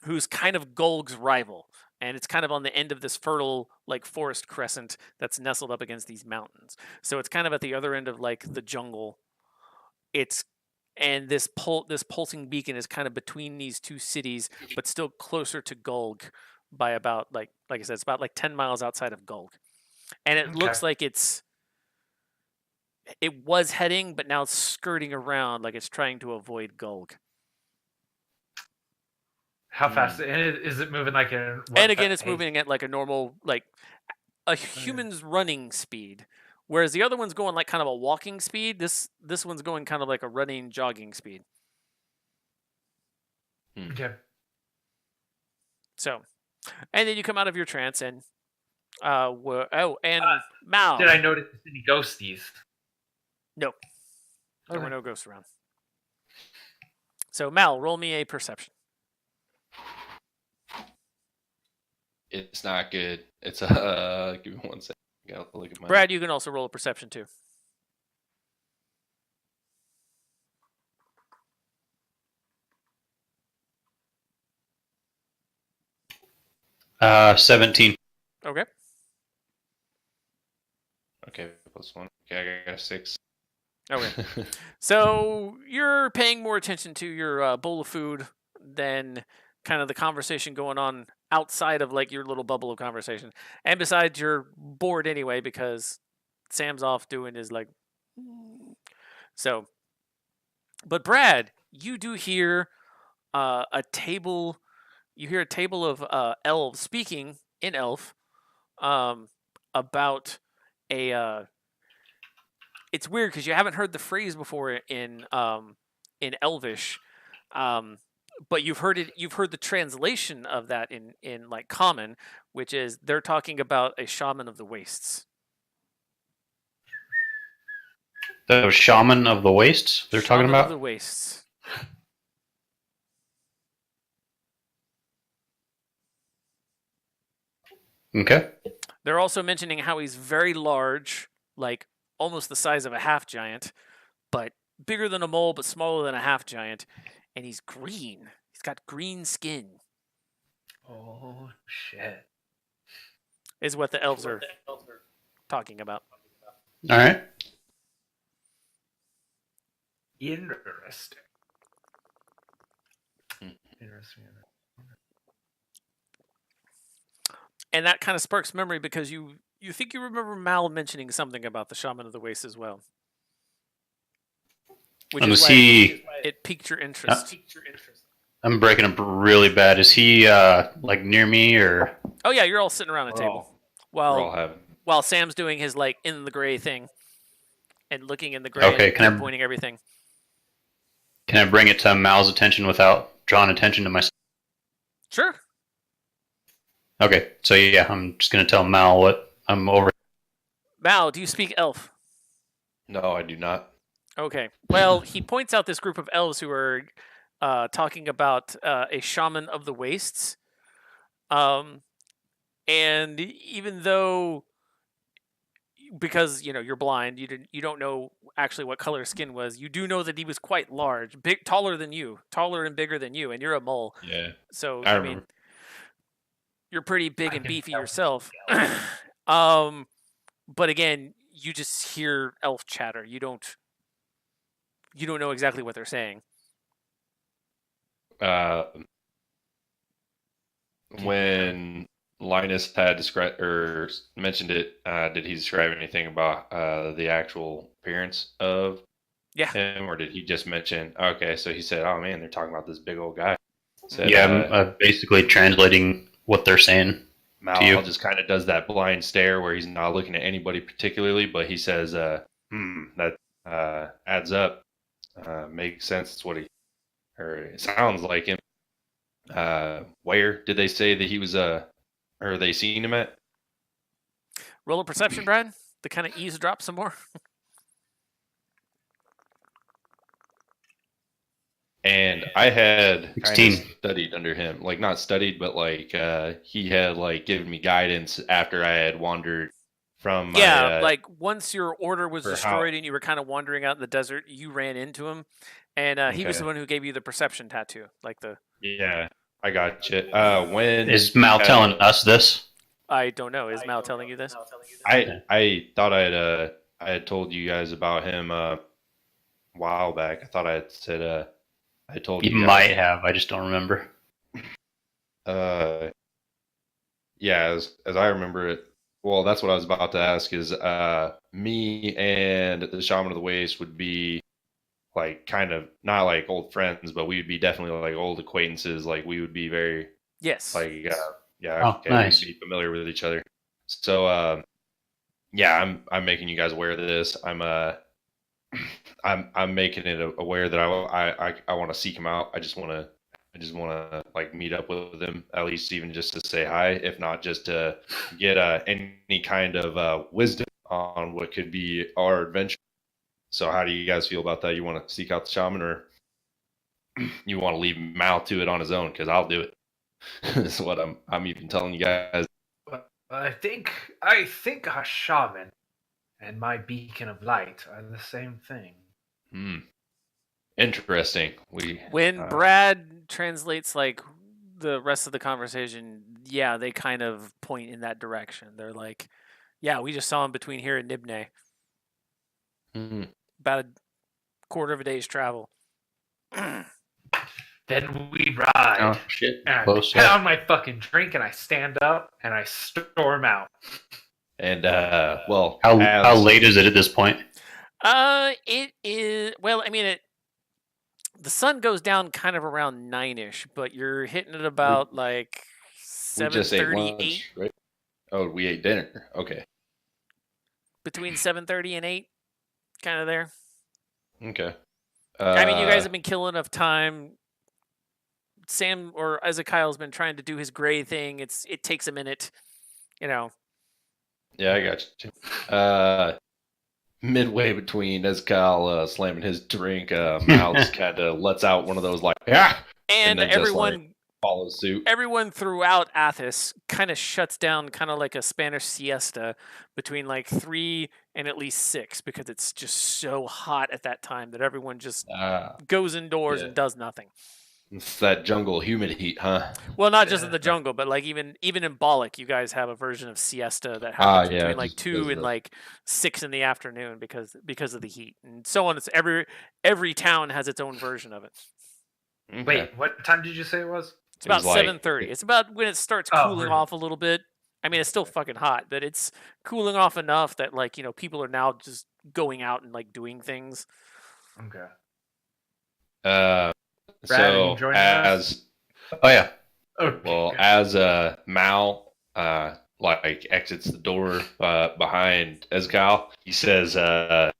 who's kind of Golg's rival. And it's kind of on the end of this fertile, like, forest crescent that's nestled up against these mountains. So it's kind of at the other end of, like, the jungle. It's and this pulsing beacon is kind of between these two cities, but still closer to Golg by about like I said, it's about like 10 miles outside of Golg. And it looks like it was heading, but now it's skirting around, like it's trying to avoid Golg. How fast is it moving? Like and again, it's moving at like a normal, like a human's running speed, whereas the other one's going like kind of a walking speed. This one's going kind of like a running, jogging speed. Okay. So, and then you come out of your trance and Mal. Did I notice any ghosties? No. There were no ghosts around. So Mal, roll me a perception. It's not good. It's give me 1 second. Gotta look at my Brad, you can also roll a perception too. Uh, 17. Okay. Okay, +1. Okay, I got a 6. Okay. So you're paying more attention to your bowl of food than kind of the conversation going on outside of like your little bubble of conversation. And besides, you're bored anyway because Sam's off doing his like. So, but Brad, you do hear a table. You hear a table of elves speaking in elf about a. It's weird because you haven't heard the phrase before in Elvish, but you've heard it. You've heard the translation of that in like Common, which is they're talking about a shaman of the wastes. The shaman of the wastes they're talking Shaman of about? the wastes. Okay. They're also mentioning how he's very large, like almost the size of a half giant, but bigger than a mole, but smaller than a half giant. And he's green. He's got green skin. Oh shit! Is what the elves are talking about. All right. Interesting. Interesting. And that kind of sparks memory because you think you remember Mal mentioning something about the Shaman of the Waste as well. Which is why it piqued your interest. I'm breaking up really bad. Is he like near me or? Oh yeah, you're all sitting around a table while Sam's doing his like in the gray thing and looking in the gray and pointing everything. Can I bring it to Mal's attention without drawing attention to myself? Sure. Okay, so yeah, I'm just gonna tell Mal what I'm over. Mal, do you speak elf? No, I do not. Okay. Well, he points out this group of elves who are talking about a shaman of the wastes. And even though, because you're blind, you don't know actually what color his skin was. You do know that he was quite large, taller and bigger than you, and you're a mole. Yeah. So I mean, you're pretty big and beefy yourself. But again, you just hear elf chatter. You don't know exactly what they're saying. When Linus had described or mentioned it, did he describe anything about the actual appearance of him, or did he just mention? Okay, so he said, "Oh man, they're talking about this big old guy." Said, yeah, I'm basically translating what they're saying. Mal just kind of does that blind stare where he's not looking at anybody particularly, but he says, that adds up. Makes sense. It's what it sounds like him. Where did they say that he was, or they seen him at? Roll a perception, Brad, to kind of eavesdrop some more. And I had kind of 16. studied under him, like not studied, but like he had like given me guidance after I had wandered from my Yeah, like once your order was for how. destroyed and you were kind of wandering out in the desert, you ran into him, and he was the Okay, one who gave you the perception tattoo, like the. yeah, I got you. When Is Mal telling us this? I don't know. Is Mal telling you this? I thought I had told you guys about him a while back. I thought I had said I told You you might guys. have. I just don't remember. Uh, yeah, as I remember it. Well, that's what I was about to ask. Is me and the Shaman of the Waste would be like kind of not like old friends, but we would be definitely like old acquaintances. Like we would be very Yes. like yeah, Oh, okay, nice. we'd be familiar with each other. So yeah, I'm making you guys aware of this. I'm making it aware that I want to seek him out. I just want to like meet up with him at least, even just to say hi, if not just to get any kind of wisdom on what could be our adventure. So how do you guys feel about that? You want to seek out the shaman, or you want to leave Mal to it on his own? Because I'll do it. That's what I'm even telling you guys. I think a shaman and my beacon of light are the same thing. Interesting. When Brad translates like the rest of the conversation, yeah, they kind of point in that direction. They're like, "Yeah, we just saw him between here and Nibne, about a quarter of a day's travel." Then we ride. Oh shit! And I Close. pound my fucking drink and I stand up and I storm out. And well, How late is it at this point? It is. Well, I mean, the sun goes down kind of around 9-ish, but you're hitting it about like we just ate 7:30, 8. lunch, right? Oh, we ate dinner. Okay. Between 7:30 and 8, kind of there. Okay. I mean, you guys have been killing enough time. Sam or Ezekiel's been trying to do his gray thing. It takes a minute, you know. Yeah, I got you. Midway between Ezekiel slamming his drink, Mal just kind of lets out one of those like, yeah, And then everyone just, like, follows suit. Everyone throughout Athos kind of shuts down, kind of like a Spanish siesta between like 3 and at least 6, because it's just so hot at that time that everyone just goes indoors and does nothing. It's that jungle humid heat, huh? Well, not just in the jungle, but like even in Bollock, you guys have a version of siesta that happens between like 2 and like 6 in the afternoon because of the heat, and so on. It's every town has its own version of it. Okay. Wait, what time did you say it was? It's about like- 7:30. It's about when it starts cooling off a little bit. I mean, it's still fucking hot, but it's cooling off enough that like, you know, people are now just going out and like doing things. Okay. So Brad, are you joining us? Oh yeah. Okay. Well, as Mal like exits the door behind Ezekiel, he says the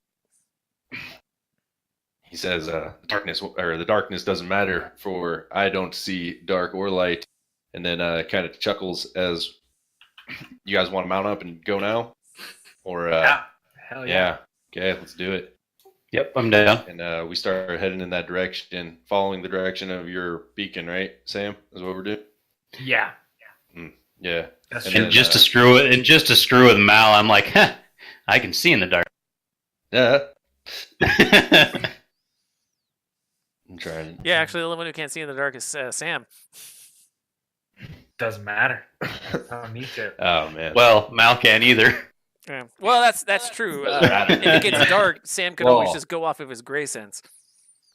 darkness doesn't matter, for I don't see dark or light. And then kind of chuckles as, you guys want to mount up and go now? Or yeah. Hell yeah. Okay, let's do it. Yep, I'm down. And we start heading in that direction, following the direction of your beacon, right, Sam? Is what we're doing? Yeah. Yeah. That's And true. then, Just to screw with Mal, I'm like, I can see in the dark. Yeah. I'm trying. Yeah, actually, the only one who can't see in the dark is Sam. Doesn't matter. Don't need to. Oh man. Well, Mal can't either. Yeah. Well, that's true. If it gets dark, Sam could always just go off of his gray sense.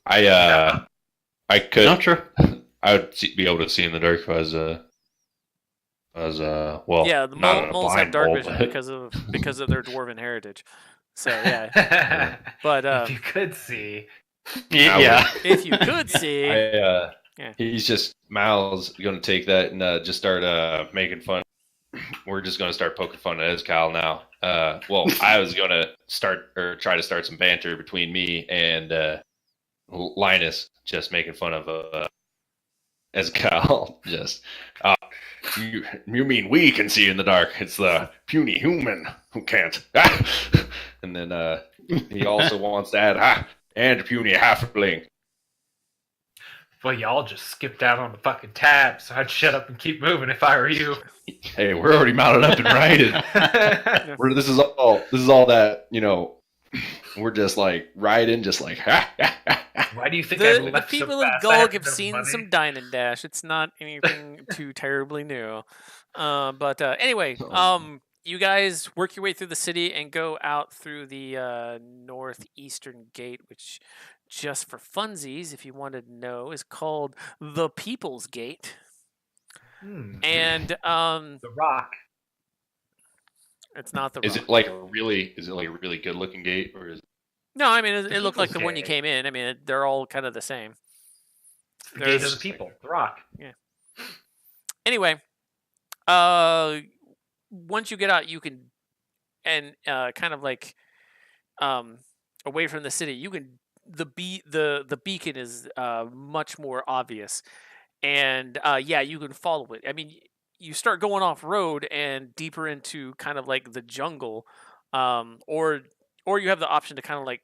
I could. Not true. I would be able to see in the dark if I was well. Yeah, the not in a moles have dark blindfold, vision but- because of their dwarven heritage. So yeah, but if you could see. Yeah. if you could see, Yeah. He's just Mal's gonna take that and just start making fun. We're just gonna start poking fun at Ezekiel now. Well, I was gonna try to start some banter between me and Linus, just making fun of Ezekiel. Just you mean we can see in the dark? It's the puny human who can't. And then he also wants to add and puny halfling. Well, y'all just skipped out on the fucking tab, so I'd shut up and keep moving if I were you. Hey, we're already mounted up and riding. This is all that, we're just like riding, just like Why do you think I The left so people of fast? I had Gulg have no seen money. some dine and dash. It's not anything too terribly new. But anyway, you guys work your way through the city and go out through the northeastern gate, which, just for funsies, if you wanted to know, is called the People's Gate. And The Rock. it's not the Is Rock. it like a really good looking gate, or is No, I mean it looked like People's the one you Gate. came in. I mean they're all kind of the same. The Gate of the People. The Rock. Anyway, once you get out, you can, and kind of like away from the city, you can, the beacon is much more obvious, and yeah, you can follow it. I mean, you start going off road and deeper into kind of like the jungle, or you have the option to kind of like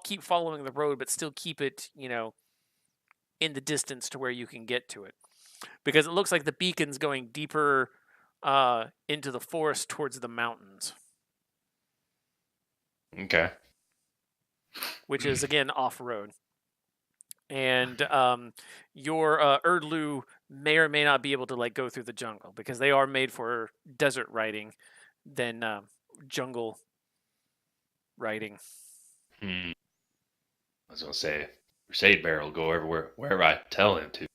keep following the road, but still keep it, in the distance to where you can get to it, because it looks like the beacon's going deeper into the forest towards the mountains, okay? which is again off road. And your Erdlu may or may not be able to like go through the jungle, because they are made for desert riding than jungle riding. I was gonna say, Crusade Bear will go everywhere, wherever I tell him to.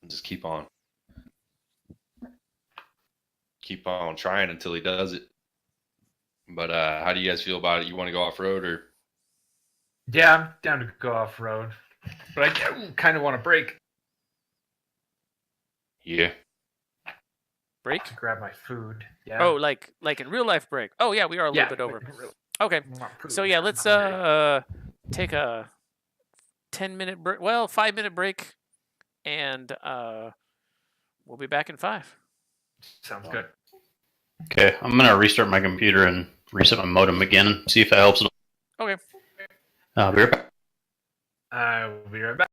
Just keep on trying until he does it. But how do you guys feel about it? You want to go off road, or? Yeah, I'm down to go off road, but I kind of want to break Yeah. Break? to grab my food. Yeah. Oh, like in real life break. Oh yeah, we are a little bit over. Okay, so yeah, let's take a 10-minute break. Well, 5-minute break, and we'll be back in 5. Sounds good. Okay, I'm gonna restart my computer and reset my modem again and see if that helps. Okay. I'll be right back. I will be right back.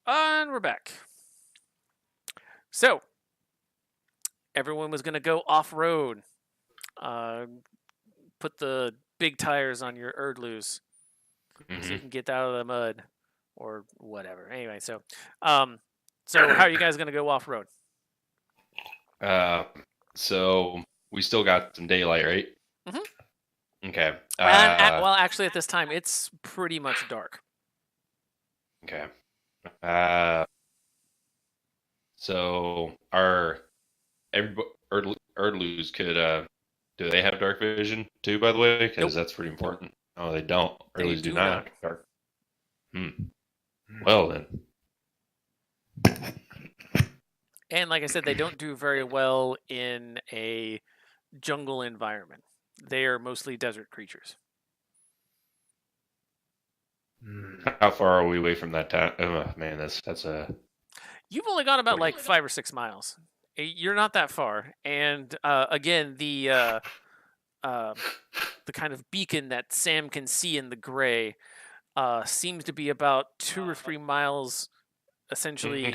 And we're back. So, everyone was going to go off-road. Put the big tires on your Erdloos so you can get out of the mud or whatever. Anyway, so how are you guys going to go off-road? So we still got some daylight, right? Mm-hmm. Okay. Well, actually, at this time, it's pretty much dark. Okay. So our Erdloos could do they have dark vision too? By the way, because Nope. that's pretty important. Oh, they don't. Erdloos do do not not. have dark. Well then. And like I said, they don't do very well in a jungle environment. They are mostly desert creatures. How far are we away from that town? Oh man, that's a. You've only got about like 5 or 6 miles. You're not that far. And again, the kind of beacon that Sam can see in the gray seems to be about 2 or 3 miles, essentially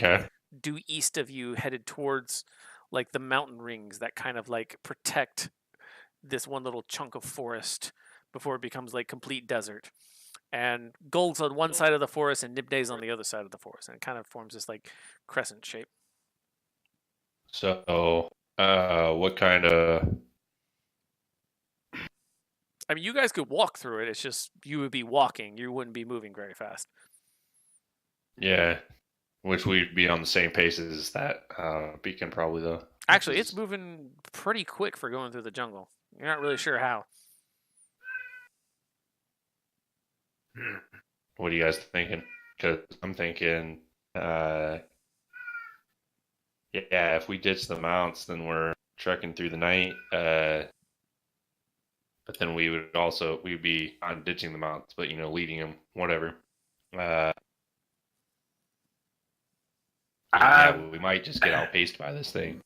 due east of you, headed towards like the mountain rings that kind of like protect this one little chunk of forest before it becomes like complete desert. And Gold's on one side of the forest and Nibday's on the other side of the forest, and it kind of forms this like crescent shape. So, what kind of? I mean, you guys could walk through it. It's just you would be walking. You wouldn't be moving very fast. Yeah, which we'd be on the same pace as that beacon, probably though. Actually, it's moving pretty quick for going through the jungle. You're not really sure how. What are you guys thinking? Because I'm thinking, yeah, if we ditch the mounts, then we're trekking through the night. But then we'd be on ditching the mounts, but leading them, whatever. Yeah, we might just get outpaced by this thing.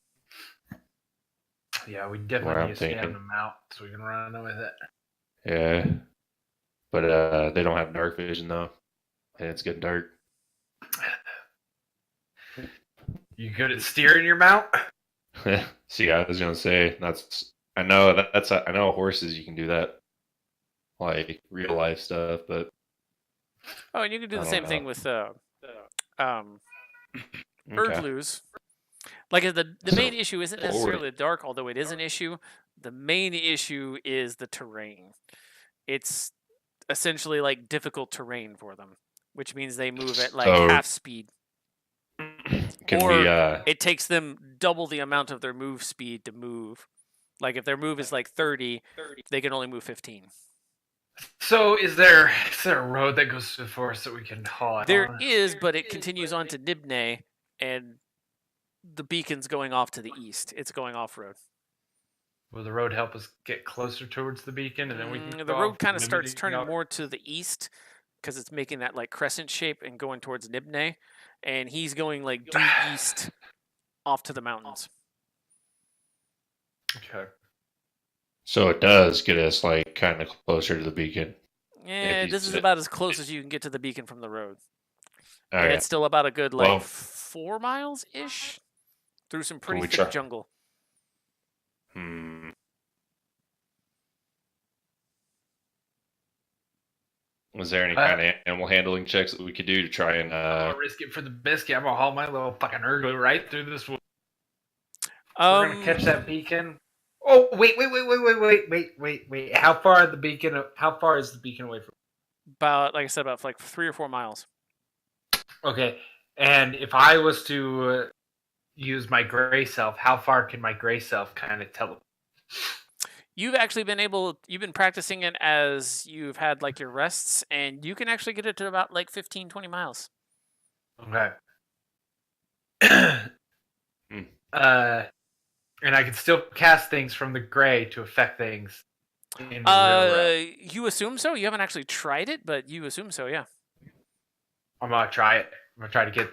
Yeah, we definitely need to scam them out so we can run with it. Yeah. But they don't have dark vision though. And it's getting dark. You good at steering your mount? See, I was gonna say I know horses you can do that. Like real life stuff, but oh, and you can do the same thing with Erdloos. Like the main issue isn't necessarily the dark, although it is an issue. The main issue is the terrain. It's essentially like difficult terrain for them, which means they move at like half speed. It takes them double the amount of their move speed to move. Like if their move is like 30, they can only move 15. So is there a road that goes to the forest that we can haul it There on? is, but it continues on to Nibnay, and the beacon's going off to the east. It's going off-road. Will the road help us get closer towards the beacon, and then we can? The road kind of starts turning more to the east because it's making that like crescent shape and going towards Nibnay, and he's going like due east off to the mountains. Okay. So it does get us like kind of closer to the beacon. Yeah, this is about as close as you can get to the beacon from the road. All and right. it's still about a good 4 miles ish through some pretty thick jungle. Was there any kind of animal handling checks that we could do to try and I'm gonna risk it for the biscuit. I'm gonna haul my little fucking Urgler right through this wood. We're gonna catch that beacon. Oh wait! How far is the beacon away from? About, like I said, about like 3 or 4 miles. Okay, and if I was to use my gray self, how far can my gray self kind of teleport? You've actually you've been practicing it as you've had like your rests, and you can actually get it to about like 15, 20 miles. Okay. And I can still cast things from the gray to affect things. In the you assume so? You haven't actually tried it, but you assume so, yeah. I'm gonna try it. I'm gonna try to get.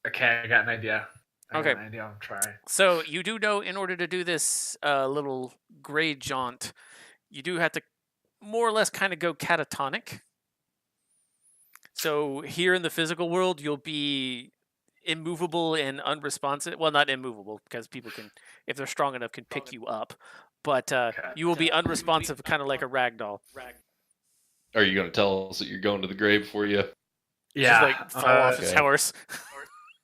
Okay, I got an idea. Okay. I'm trying. So you do know, in order to do this little gray jaunt, you do have to more or less kind of go catatonic. So here in the physical world, you'll be immovable and unresponsive. Well, not immovable because people can, if they're strong enough, can pick you up. But you will be unresponsive, kind of like a rag doll. Are you going to tell us that you're going to the grave before you? Just like fall off his okay. horse.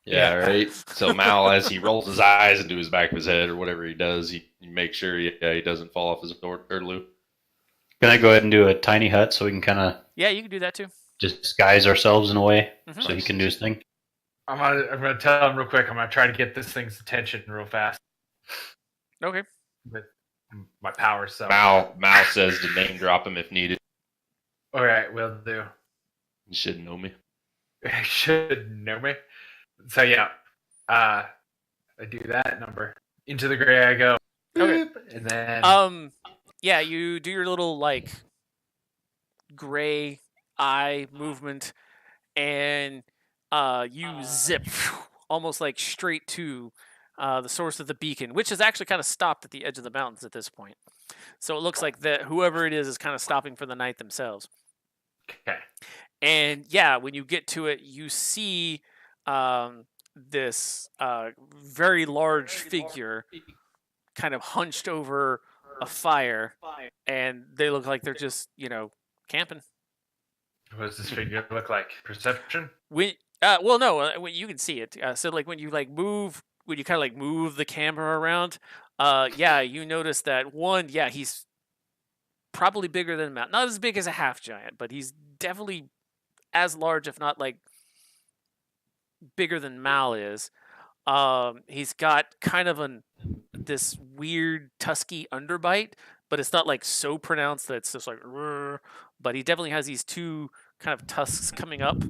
Yeah, right. So Mal, as he rolls his eyes into his back of his head or whatever he does, he makes sure he doesn't fall off his Orderloo. Can I go ahead and do a tiny hut so we can kind of Yeah, you can do that too. disguise ourselves in a way Mhm. so he can do his thing? I'm gonna tell him real quick. I'm gonna try to get this thing's attention real fast Okay. with my power. So Mal says to name drop him if needed. all right, will do. You should know me. You should know me. So yeah, I do that number. Into the gray I go. Okay. Boop, and then Yeah, you do your little like gray eye movement, and you zip almost like straight to the source of the beacon, which is actually kind of stopped at the edge of the mountains at this point. So it looks like that whoever it is kind of stopping for the night themselves. okay. And yeah, when you get to it, you see this very large figure kind of hunched over a fire, and they look like they're just, camping. What does this figure look like? Perception? Well, no, you can see it. So like when you kind of like move the camera around, yeah, you notice that one, yeah, he's probably bigger than a mountain. Not as big as a half giant, but he's definitely as large, if not like bigger than Mal is. He's got kind of this weird tusky underbite, but it's not like so pronounced that it's just like. Rrr, but he definitely has these two kind of tusks coming up.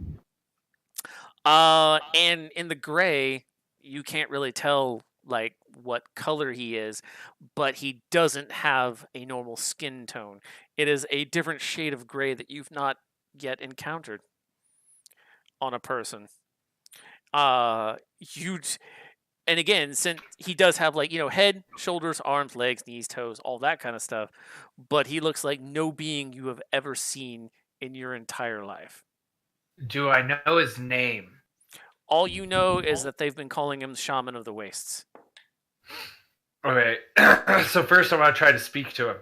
And in the gray, you can't really tell like what color he is, but he doesn't have a normal skin tone. It is a different shade of gray that you've not yet encountered on a person. You and again, since he does have like head, shoulders, arms, legs, knees, toes, all that kind of stuff, but he looks like no being you have ever seen in your entire life. Do I know his name? All you know is that they've been calling him Shaman of the Wastes. Okay. So first I'm gonna try to speak to him.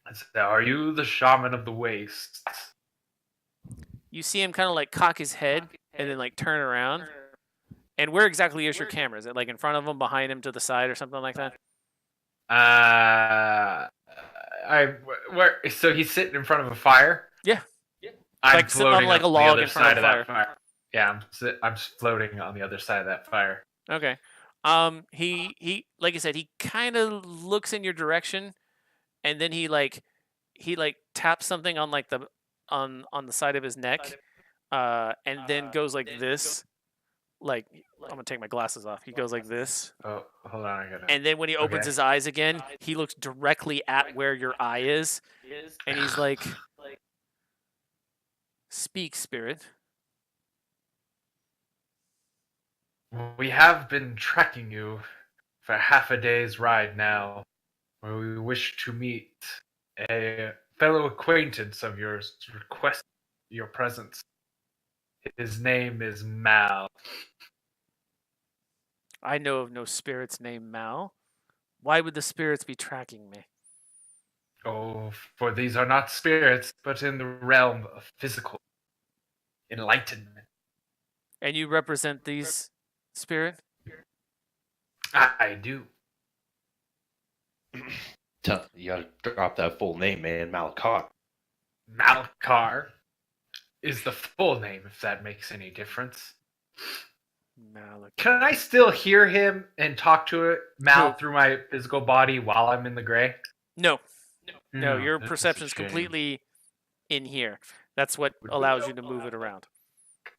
I say, are you the Shaman of the Wastes? You see him kind of like cock his head and then like turn around. And where exactly is your camera? Is it like in front of him, behind him, to the side, or something like that? So he's sitting in front of a fire? Yeah. I'm Like sitting on like a log in front of a fire. Yeah, I'm floating on the other side of that fire. Okay. He like I said, he kind of looks in your direction, and then he taps something on like on the side of his neck, and then goes like this. Like, I'm gonna take my glasses off. He goes like this. Oh, hold on, I gotta. And then when he opens his eyes again, he looks directly at where your eye is, and he's like, "Speak, spirit." We have been tracking you for half a day's ride now, where we wish to meet a fellow acquaintance of yours to request your presence. His name is Mal. I know of no spirits named Mal. Why would the spirits be tracking me? Oh, for these are not spirits, but in the realm of physical enlightenment. And you represent these spirit? I do. You gotta drop that full name, man. Malakar. Malakar is the full name, if that makes any difference. Malakar. Can I still hear him and talk to it, Mal, No. through my physical body while I'm in the gray? No, your that's a perception's shame. completely in here. That's what allows you to move it around.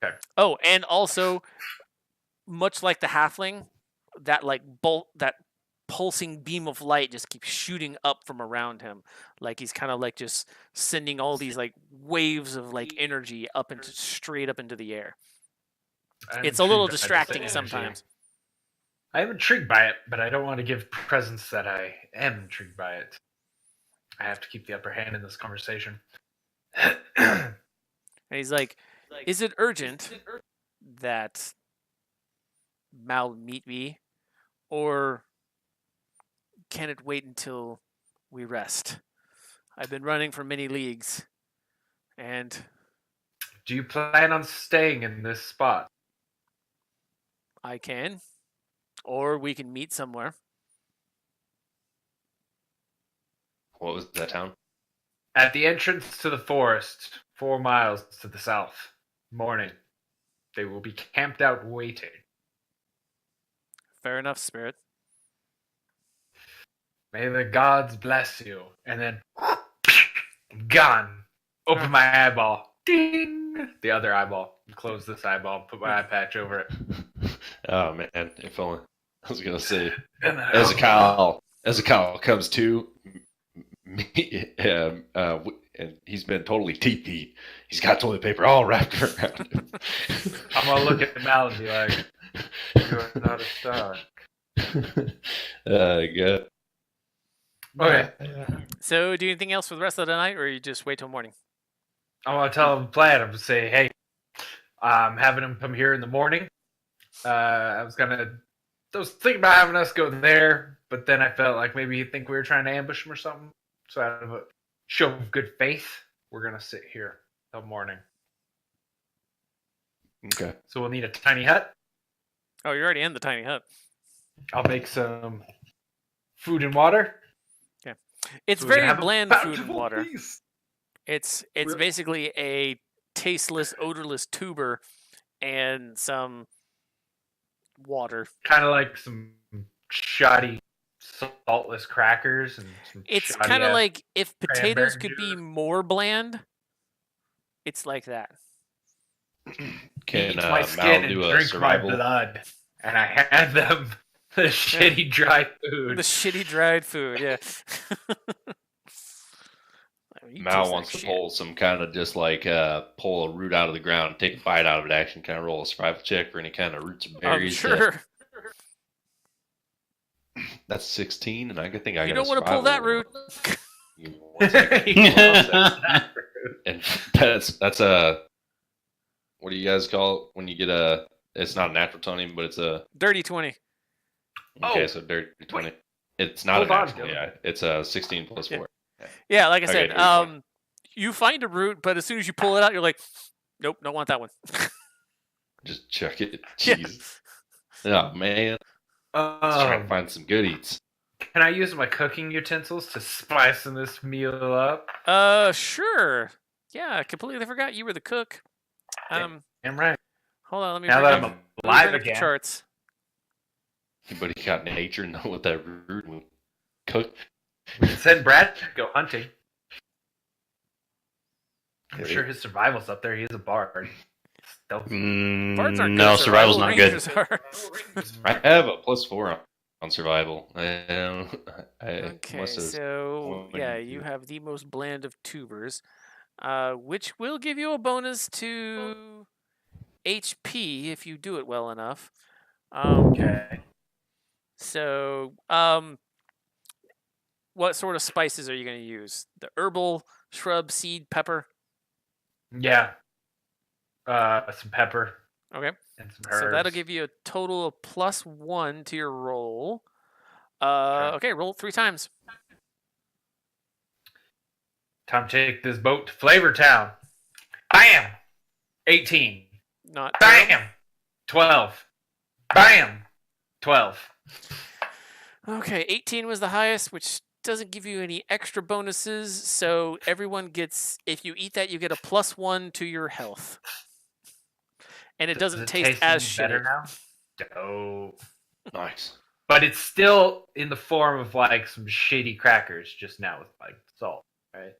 Okay. Oh, and also, much like the halfling, that that pulsing beam of light just keeps shooting up from around him, like he's kind of like just sending all these like waves of like energy up into straight up into the air. I'm It's a little intrigued by this distracting energy. sometimes. I'm intrigued by it, but I don't want to give presence that I am intrigued by it. I have to keep the upper hand in this conversation. And he's like, is it urgent that Mal meet me, or can it wait until we rest? I've been running for many leagues, and Do you plan on staying in this spot? I can, or we can meet somewhere. What was that town? At the entrance to the forest, 4 miles to the south. Morning. They will be camped out waiting. Fair enough, Spirit. May the gods bless you. And then, gone. Open my eyeball. Ding! The other eyeball. Close this eyeball. Put my eye patch over it. Oh man, if only I was gonna say And as a cow comes to me, and he's been totally TP'd. He's got toilet paper all wrapped around him. I'm gonna look at Mal and be like, "You are not a star." Good. Okay. So, do anything else for the rest of the night, or you just wait till morning? I'm gonna tell him the plan. I'm gonna say, "Hey, I'm having him come here in the morning." I was thinking about having us go there, but then I felt like maybe he'd think we were trying to ambush him or something. So out of a show of good faith, we're gonna sit here till morning. Okay. So we'll need a tiny hut. Oh, you're already in the tiny hut. I'll make some food and water. It's So we can very have a bland food and bountiful water. feast. It's Really? basically a tasteless, odorless tuber and some water. Kind of like some shoddy, saltless crackers and some. It's shoddy kind of ass- like if potatoes cranberry could be juice. more bland. It's like that. Can Eat my Mal skin and do a drink my survival? blood, and I hand them the shitty dry food. The shitty dried food, yeah. You Mal taste wants like to shit. pull some kind of just like pull a root out of the ground, take a bite out of it, action, kind of roll a survival check for any kind of roots or I'm berries. sure. That's 16, and I think I You got don't want to pull that root. Give me 1 second. And that's a what do you guys call it when you get a? It's not a natural 20, but it's a Dirty 20. okay. Oh, So dirty 20. It's not hold a on, natural. Dylan. Yeah, it's a 16 plus Yeah. 4. Yeah, like I Okay, said, dirty 20. you find a root, but as soon as you pull it out, you're like, nope, don't want that one. Just chuck it. Yeah. Jeez. Oh man, just trying to find some good eats. Can I use my cooking utensils to spicing this meal up? Sure. Yeah, I completely forgot you were the cook. I'm right. Hold on, let me Now bring that up, I'm alive bring up the again. charts. Anybody got nature know what that root would cook? We can send Brad to go hunting. I'm Yeah, sure his survival's up there. He is a bard. Stealthy. Bards aren't No, good. survival's not good. Rangers are. I have a +4 on survival. I Okay, must have- so when yeah, you you do- have the most bland of tubers, which will give you a bonus to HP if you do it well enough. Okay. So, what sort of spices are you going to use? The herbal, shrub, seed, pepper? Yeah. Some pepper Okay. and some herbs. So that'll give you a total of +1 to your roll. Okay, roll 3 times. Time to take this boat to Flavor Town. Bam! 18. Not terrible. Bam! 12. Bam! 12. Okay, 18 was the highest, which doesn't give you any extra bonuses. So everyone gets, if you eat that, you get a +1 to your health. And it doesn't taste as any better shitty. now? Dope. Nice. But it's still in the form of like some shitty crackers, just now with like salt, right?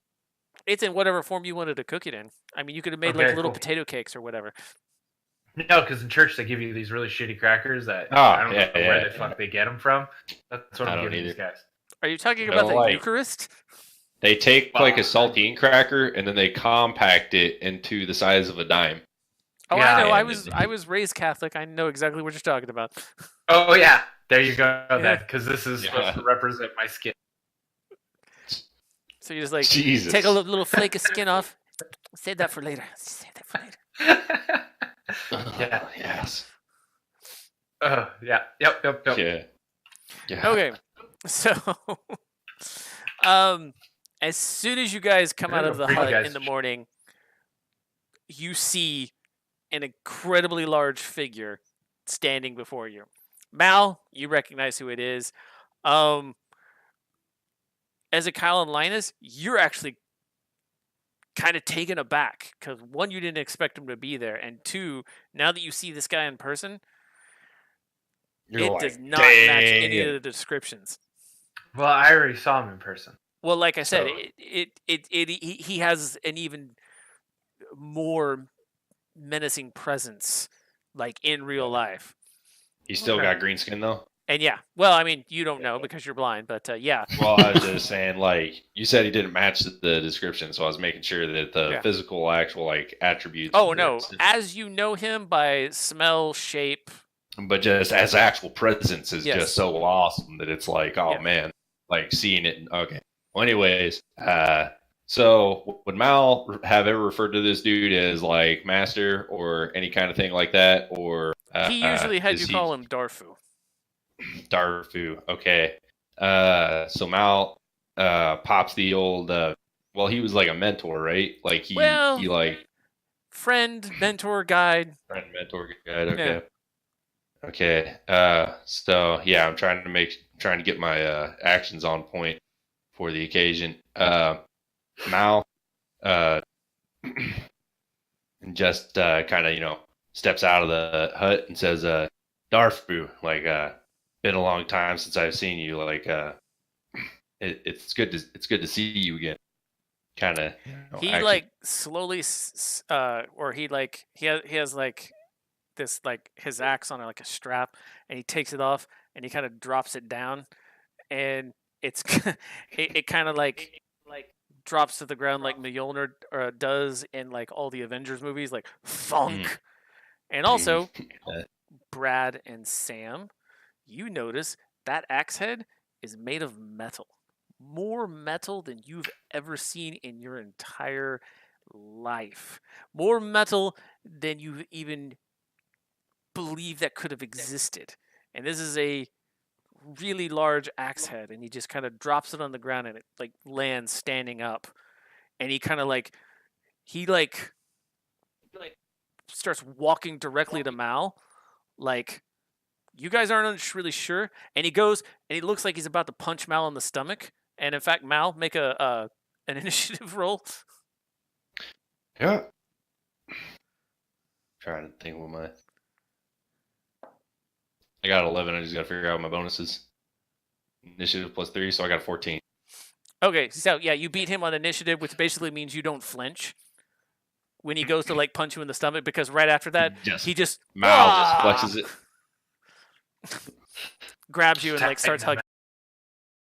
It's in whatever form you wanted to cook it in. I mean, you could have made Okay, like little cool. potato cakes or whatever. No, because in church they give you these really shitty crackers that Oh, I don't yeah, know where yeah. the fuck they get them from. That's what I I'm don't giving these either. guys. Are you talking No, about the like- Eucharist? They take like a Wow. saltine cracker and then they compact it into the size of a dime. Oh, Yeah, I know. and I was raised Catholic. I know exactly what you're talking about. Oh yeah, there you go. Then because this is Yeah. supposed to represent my skin. So you just like Jesus. take a little flake of skin off. Save that for later. Save that for later. Yeah. Yes. Yeah. Yep. Yeah. Yeah. Okay, so as soon as you guys come out of the Bring you hut guys- in the morning, you see an incredibly large figure standing before you. Mal, you recognize who it is. Um, as a Kyle and Linus, you're actually kind of taken aback because one, you didn't expect him to be there, and two, now that you see this guy in person, You're it like, does not match any "Dang." of the descriptions. Well, I already saw him in person. Well, like I said, So- he has an even more menacing presence, like in real life. He's still Okay. got green skin though. And yeah, well, I mean, you don't know because you're blind, but yeah. Well, I was just saying, like you said, he didn't match the description, so I was making sure that the Yeah. physical, actual like attributes. Oh were no, consistent. as you know him by smell, shape. But just as actual presence is Yes. just so awesome that it's like, oh Yeah. man, like seeing it. Okay. Well, anyways, so would Mal have ever referred to this dude as like master or any kind of thing like that, or He usually had is you he call him Darfu. Darfu? Okay. So Mal pops the old. Well, he was like a mentor, right? Like he Well- he like Friend, mentor, guide. friend, mentor guide. Okay. Okay. So yeah, I'm trying to get my actions on point for the occasion. Mal, just kind of steps out of the hut and says, "Darfu, like been a long time since I've seen you. Like it's good to see you again." Kind of. He like slowly, or he has like this like his axe on like a strap, and he takes it off and he kind of drops it down, and it's it kind of like drops to the ground like Mjolnir does in like all the Avengers movies, like thunk. And also, Brad and Sam, you notice that axe head is made of metal. More metal than you've ever seen in your entire life. More metal than you even believe that could have existed. And this is a really large axe head, and he just kind of drops it on the ground, and it like lands standing up. And he kind of like starts walking directly to Mal, like, you guys aren't really sure. And he goes and he looks like he's about to punch Mal in the stomach. And in fact, Mal, make an initiative roll. Yeah. Trying to think what my. I got 11. I just got to figure out my bonuses. Initiative +3, so I got 14. Okay, so yeah, you beat him on initiative, which basically means you don't flinch when he goes to like punch you in the stomach, because right after that, he just Mal just flexes it. grabs you and like starts hugging.